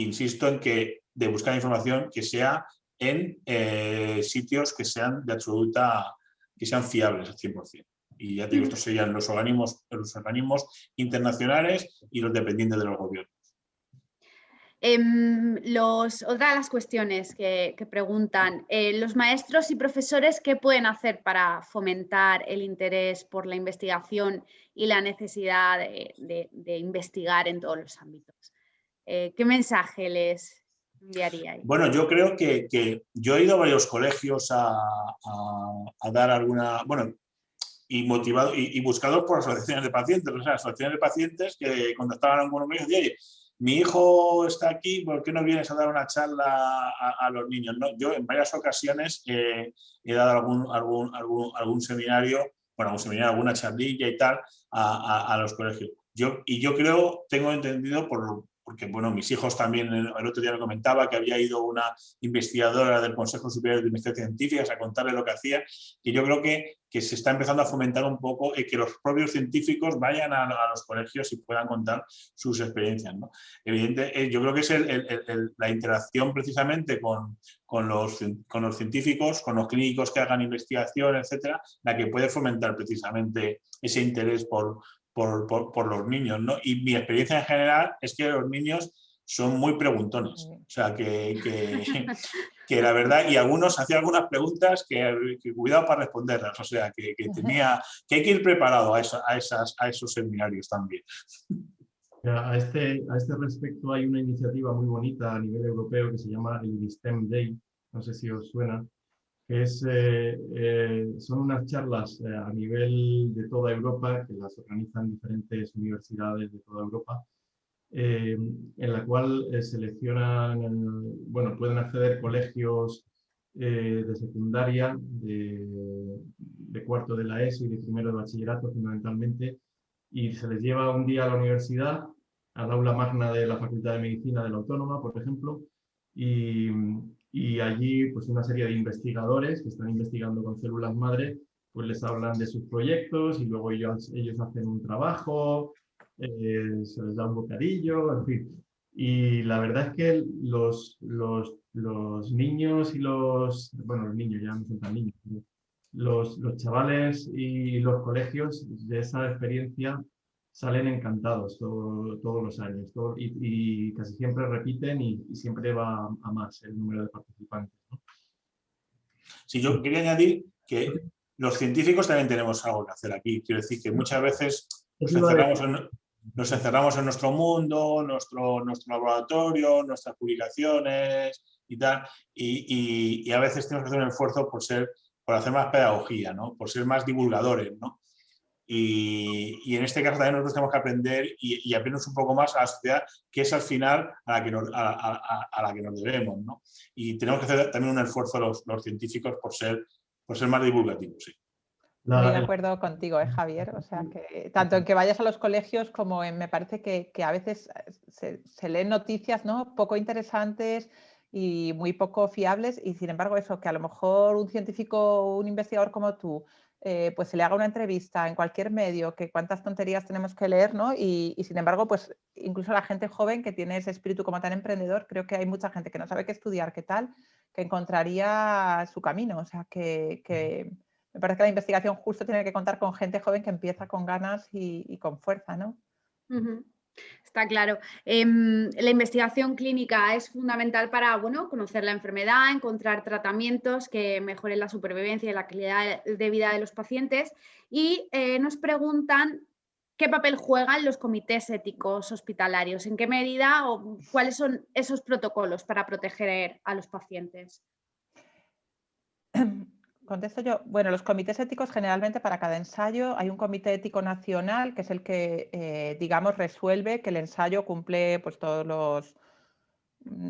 insisto en que de buscar información que sea en sitios que sean que sean fiables al 100%. Y ya te digo, estos serían los organismos internacionales y los dependientes de los gobiernos. Otra de las cuestiones que preguntan, los maestros y profesores, ¿qué pueden hacer para fomentar el interés por la investigación y la necesidad de investigar en todos los ámbitos? ¿Qué mensaje les enviaríais? Bueno, yo creo que yo he ido a varios colegios a dar alguna... Bueno, y motivado y buscado por asociaciones de pacientes, o sea, asociaciones de pacientes que contactaban con uno y decían, oye, mi hijo está aquí, ¿por qué no vienes a dar una charla a los niños? ¿No? Yo en varias ocasiones he dado algún seminario, bueno, alguna charlilla y tal a los colegios. Yo creo, tengo entendido porque bueno, mis hijos también, el otro día me comentaba que había ido una investigadora del Consejo Superior de Investigaciones Científicas a contarle lo que hacía, y yo creo que se está empezando a fomentar un poco que los propios científicos vayan a los colegios y puedan contar sus experiencias, ¿no? Evidente, yo creo que es la interacción precisamente con los científicos, con los clínicos que hagan investigación, etcétera, la que puede fomentar precisamente ese interés por los niños, ¿no? Y mi experiencia en general es que los niños son muy preguntones. O sea, que la verdad, y algunos hacían algunas preguntas que cuidado para responderlas. O sea, que hay que ir preparado a esos seminarios también. A este respecto hay una iniciativa muy bonita a nivel europeo que se llama el STEM Day, no sé si os suena, que son unas charlas a nivel de toda Europa, que las organizan diferentes universidades de toda Europa, en la cual pueden acceder colegios de secundaria, de cuarto de la ESO y de primero de bachillerato fundamentalmente, y se les lleva un día a la universidad, al aula magna de la Facultad de Medicina de la Autónoma, por ejemplo, y allí pues una serie de investigadores que están investigando con células madre, pues les hablan de sus proyectos y luego ellos hacen un trabajo, se les da un bocadillo, en fin. Y la verdad es que los niños y los niños ya no son tan niños, los chavales y los colegios de esa experiencia salen encantados todos los años y casi siempre repiten y siempre va a más el número de participantes, ¿no? Sí, yo quería añadir que los científicos también tenemos algo que hacer aquí. Quiero decir que muchas veces nos encerramos en nuestro mundo, nuestro laboratorio, nuestras publicaciones y tal, y a veces tenemos que hacer un esfuerzo por hacer más pedagogía, ¿no? Por ser más divulgadores, ¿no? Y en este caso también nosotros tenemos que aprender y abrirnos un poco más a la sociedad, que es al final a la que nos debemos, ¿no? Y tenemos que hacer también un esfuerzo los científicos por ser más divulgativos, sí. Muy de acuerdo contigo, Javier. O sea, que tanto en que vayas a los colegios como en, me parece que a veces se leen noticias, ¿no?, poco interesantes y muy poco fiables, y sin embargo eso, que a lo mejor un científico, un investigador como tú, pues se le haga una entrevista en cualquier medio, que cuántas tonterías tenemos que leer, ¿no? Y sin embargo, pues incluso la gente joven que tiene ese espíritu como tan emprendedor, creo que hay mucha gente que no sabe qué estudiar, qué tal, que encontraría su camino. O sea, que me parece que la investigación justo tiene que contar con gente joven que empieza con ganas y con fuerza, ¿no? Está claro. La investigación clínica es fundamental para, bueno, conocer la enfermedad, encontrar tratamientos que mejoren la supervivencia y la calidad de vida de los pacientes. Y nos preguntan qué papel juegan los comités éticos hospitalarios, en qué medida o cuáles son esos protocolos para proteger a los pacientes. Contesto yo. Bueno, los comités éticos generalmente para cada ensayo hay un comité ético nacional que es el que, digamos, resuelve que el ensayo cumple pues todas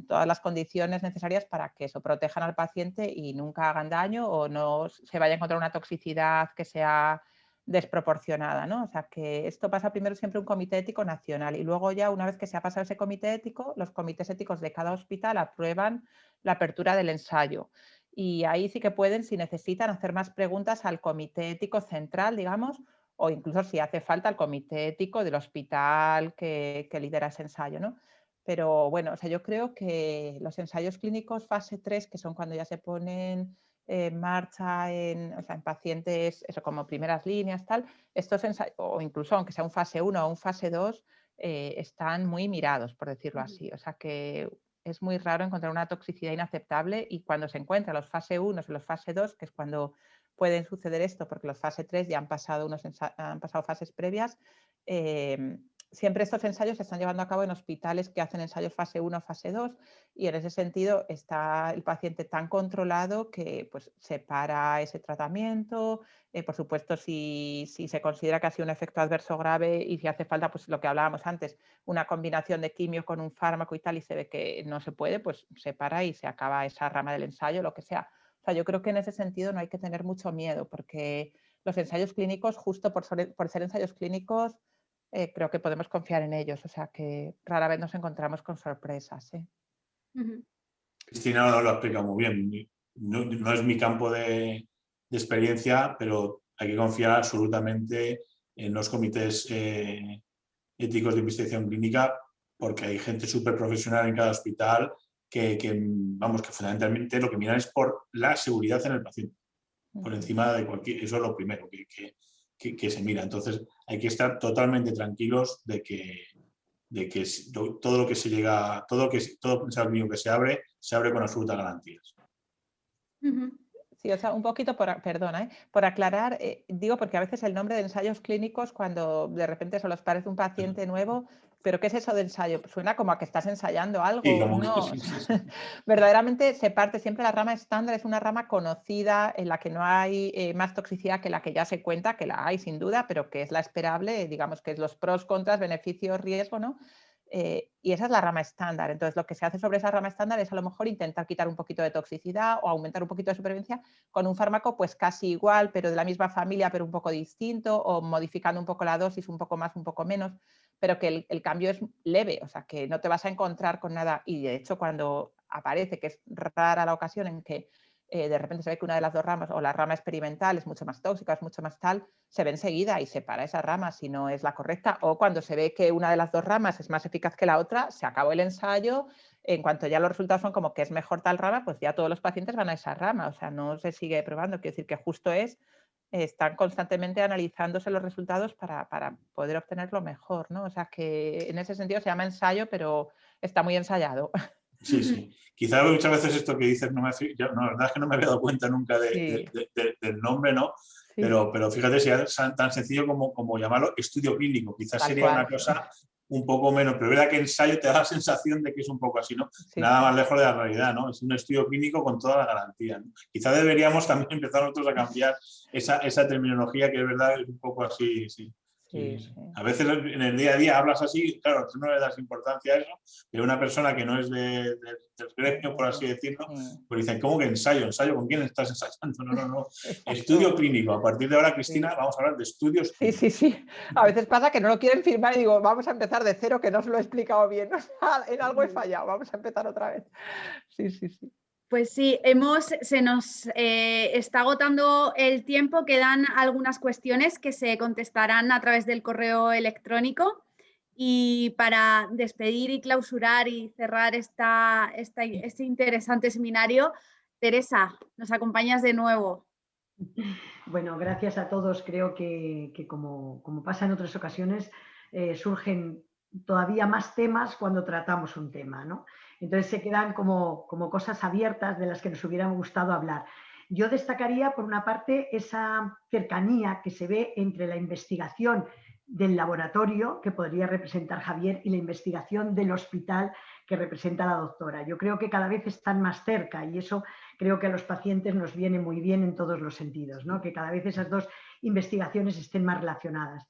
las condiciones necesarias para que eso, protejan al paciente y nunca hagan daño o no se vaya a encontrar una toxicidad que sea desproporcionada, ¿no? O sea, que esto pasa primero siempre un comité ético nacional y luego ya una vez que se ha pasado ese comité ético, los comités éticos de cada hospital aprueban la apertura del ensayo. Y ahí sí que pueden, si necesitan, hacer más preguntas al comité ético central, digamos, o incluso si hace falta al comité ético del hospital que lidera ese ensayo, ¿no? Pero bueno, o sea, yo creo que los ensayos clínicos fase 3, que son cuando ya se ponen en marcha o sea, en pacientes, eso como primeras líneas, tal, estos ensayos, o incluso aunque sea un fase 1 o un fase 2, están muy mirados, por decirlo así. O sea que es muy raro encontrar una toxicidad inaceptable, y cuando se encuentran los fase 1 y los fase 2, que es cuando pueden suceder esto, porque los fase 3 ya han pasado fases previas, siempre estos ensayos se están llevando a cabo en hospitales que hacen ensayos fase 1 o fase 2, y en ese sentido está el paciente tan controlado que pues, se para ese tratamiento. Por supuesto, si se considera que ha sido un efecto adverso grave y si hace falta, pues lo que hablábamos antes, una combinación de quimio con un fármaco y tal, y se ve que no se puede, pues se para y se acaba esa rama del ensayo, lo que sea. O sea, yo creo que en ese sentido no hay que tener mucho miedo, porque los ensayos clínicos, justo por ser ensayos clínicos, creo que podemos confiar en ellos. O sea, que rara vez nos encontramos con sorpresas. Cristina lo ha explicado muy bien. No es mi campo de experiencia, pero hay que confiar absolutamente en los comités éticos de investigación clínica, porque hay gente súper profesional en cada hospital que fundamentalmente lo que miran es por la seguridad en el paciente, por encima de cualquier. Eso es lo primero que se mira. Entonces hay que estar totalmente tranquilos de que todo lo que se llega, todo ensayo clínico que se abre con absolutas garantías. Sí, o sea, un poquito por aclarar, digo, porque a veces el nombre de ensayos clínicos, cuando de repente solo os parece un paciente nuevo, pero ¿qué es eso de ensayo? Suena como a que estás ensayando algo. Sí, como no, que, sí. Verdaderamente se parte siempre la rama estándar, es una rama conocida en la que no hay más toxicidad que la que ya se cuenta, que la hay sin duda, pero que es la esperable, digamos que es los pros, contras, beneficios, riesgo, ¿no? Y esa es la rama estándar. Entonces, lo que se hace sobre esa rama estándar es a lo mejor intentar quitar un poquito de toxicidad o aumentar un poquito de supervivencia con un fármaco pues casi igual, pero de la misma familia, pero un poco distinto, o modificando un poco la dosis, un poco más, un poco menos, pero que el cambio es leve, o sea, que no te vas a encontrar con nada. Y de hecho, cuando aparece, que es rara la ocasión en que de repente se ve que una de las dos ramas o la rama experimental es mucho más tóxica, es mucho más tal, se ve enseguida y se para esa rama si no es la correcta, o cuando se ve que una de las dos ramas es más eficaz que la otra, se acabó el ensayo, en cuanto ya los resultados son como que es mejor tal rama, pues ya todos los pacientes van a esa rama, o sea, no se sigue probando, quiero decir que justo están constantemente analizándose los resultados para poder obtener lo mejor, ¿no? O sea, que en ese sentido se llama ensayo, pero está muy ensayado. Sí. Quizá muchas veces esto que dices, la verdad es que no me había dado cuenta nunca del nombre, ¿no? Sí. Pero fíjate, si es tan sencillo como llamarlo estudio clínico, quizás sería una cosa un poco menos, pero es verdad que ensayo te da la sensación de que es un poco así, ¿no? Sí, nada más lejos de la realidad, ¿no? Es un estudio clínico con toda la garantía, ¿no? Quizá deberíamos también empezar nosotros a cambiar esa terminología, que es verdad, es un poco así, sí. A veces en el día a día hablas así, claro, tú no le das importancia a eso, pero una persona que no es del gremio, por así decirlo, pues dicen, ¿cómo que ensayo? ¿Con quién estás ensayando? No. Estudio clínico. A partir de ahora, Cristina, vamos a hablar de estudios clínicos. Sí. A veces pasa que no lo quieren firmar y digo, vamos a empezar de cero, que no os lo he explicado bien. En algo he fallado, vamos a empezar otra vez. Sí. Pues sí, se nos está agotando el tiempo, quedan algunas cuestiones que se contestarán a través del correo electrónico, y para despedir y clausurar y cerrar este interesante seminario, Teresa, ¿nos acompañas de nuevo? Bueno, gracias a todos. Creo que como pasa en otras ocasiones, surgen todavía más temas cuando tratamos un tema, ¿no? Entonces se quedan como cosas abiertas de las que nos hubiera gustado hablar. Yo destacaría, por una parte, esa cercanía que se ve entre la investigación del laboratorio, que podría representar Javier, y la investigación del hospital, que representa la doctora. Yo creo que cada vez están más cerca, y eso creo que a los pacientes nos viene muy bien en todos los sentidos, ¿no? Que cada vez esas dos investigaciones estén más relacionadas.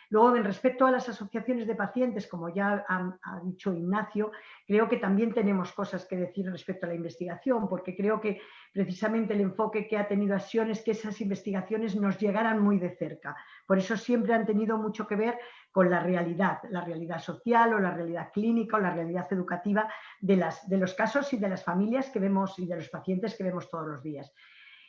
Luego, en respecto a las asociaciones de pacientes, como ya ha dicho Ignacio, creo que también tenemos cosas que decir respecto a la investigación, porque creo que precisamente el enfoque que ha tenido Sion es que esas investigaciones nos llegaran muy de cerca. Por eso siempre han tenido mucho que ver con la realidad social o la realidad clínica o la realidad educativa de los casos y de las familias que vemos y de los pacientes que vemos todos los días.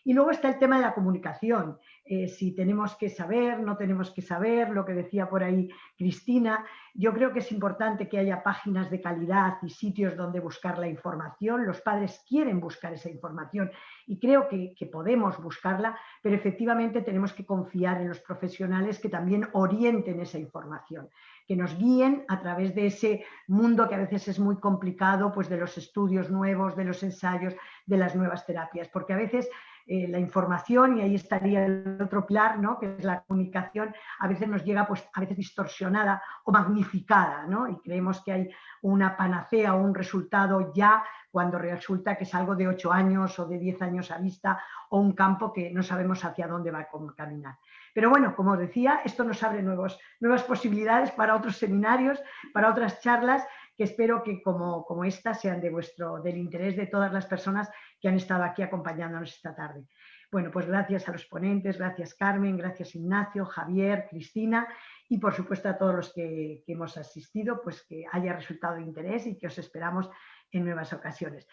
Y luego está el tema de la comunicación, si tenemos que saber, no tenemos que saber, lo que decía por ahí Cristina. Yo creo que es importante que haya páginas de calidad y sitios donde buscar la información. Los padres quieren buscar esa información y creo que podemos buscarla, pero efectivamente tenemos que confiar en los profesionales que también orienten esa información, que nos guíen a través de ese mundo que a veces es muy complicado, pues de los estudios nuevos, de los ensayos, de las nuevas terapias, porque a veces la información, y ahí estaría el otro pilar, ¿no?, que es la comunicación, a veces nos llega pues a veces distorsionada o magnificada, ¿no?, y creemos que hay una panacea o un resultado ya, cuando resulta que es algo de 8 años o de 10 años a vista, o un campo que no sabemos hacia dónde va a caminar. Pero bueno, como decía, esto nos abre nuevas posibilidades para otros seminarios, para otras charlas, que espero que como esta sean del interés de todas las personas que han estado aquí acompañándonos esta tarde. Bueno, pues gracias a los ponentes, gracias Carmen, gracias Ignacio, Javier, Cristina, y por supuesto a todos los que hemos asistido, pues que haya resultado de interés y que os esperamos en nuevas ocasiones.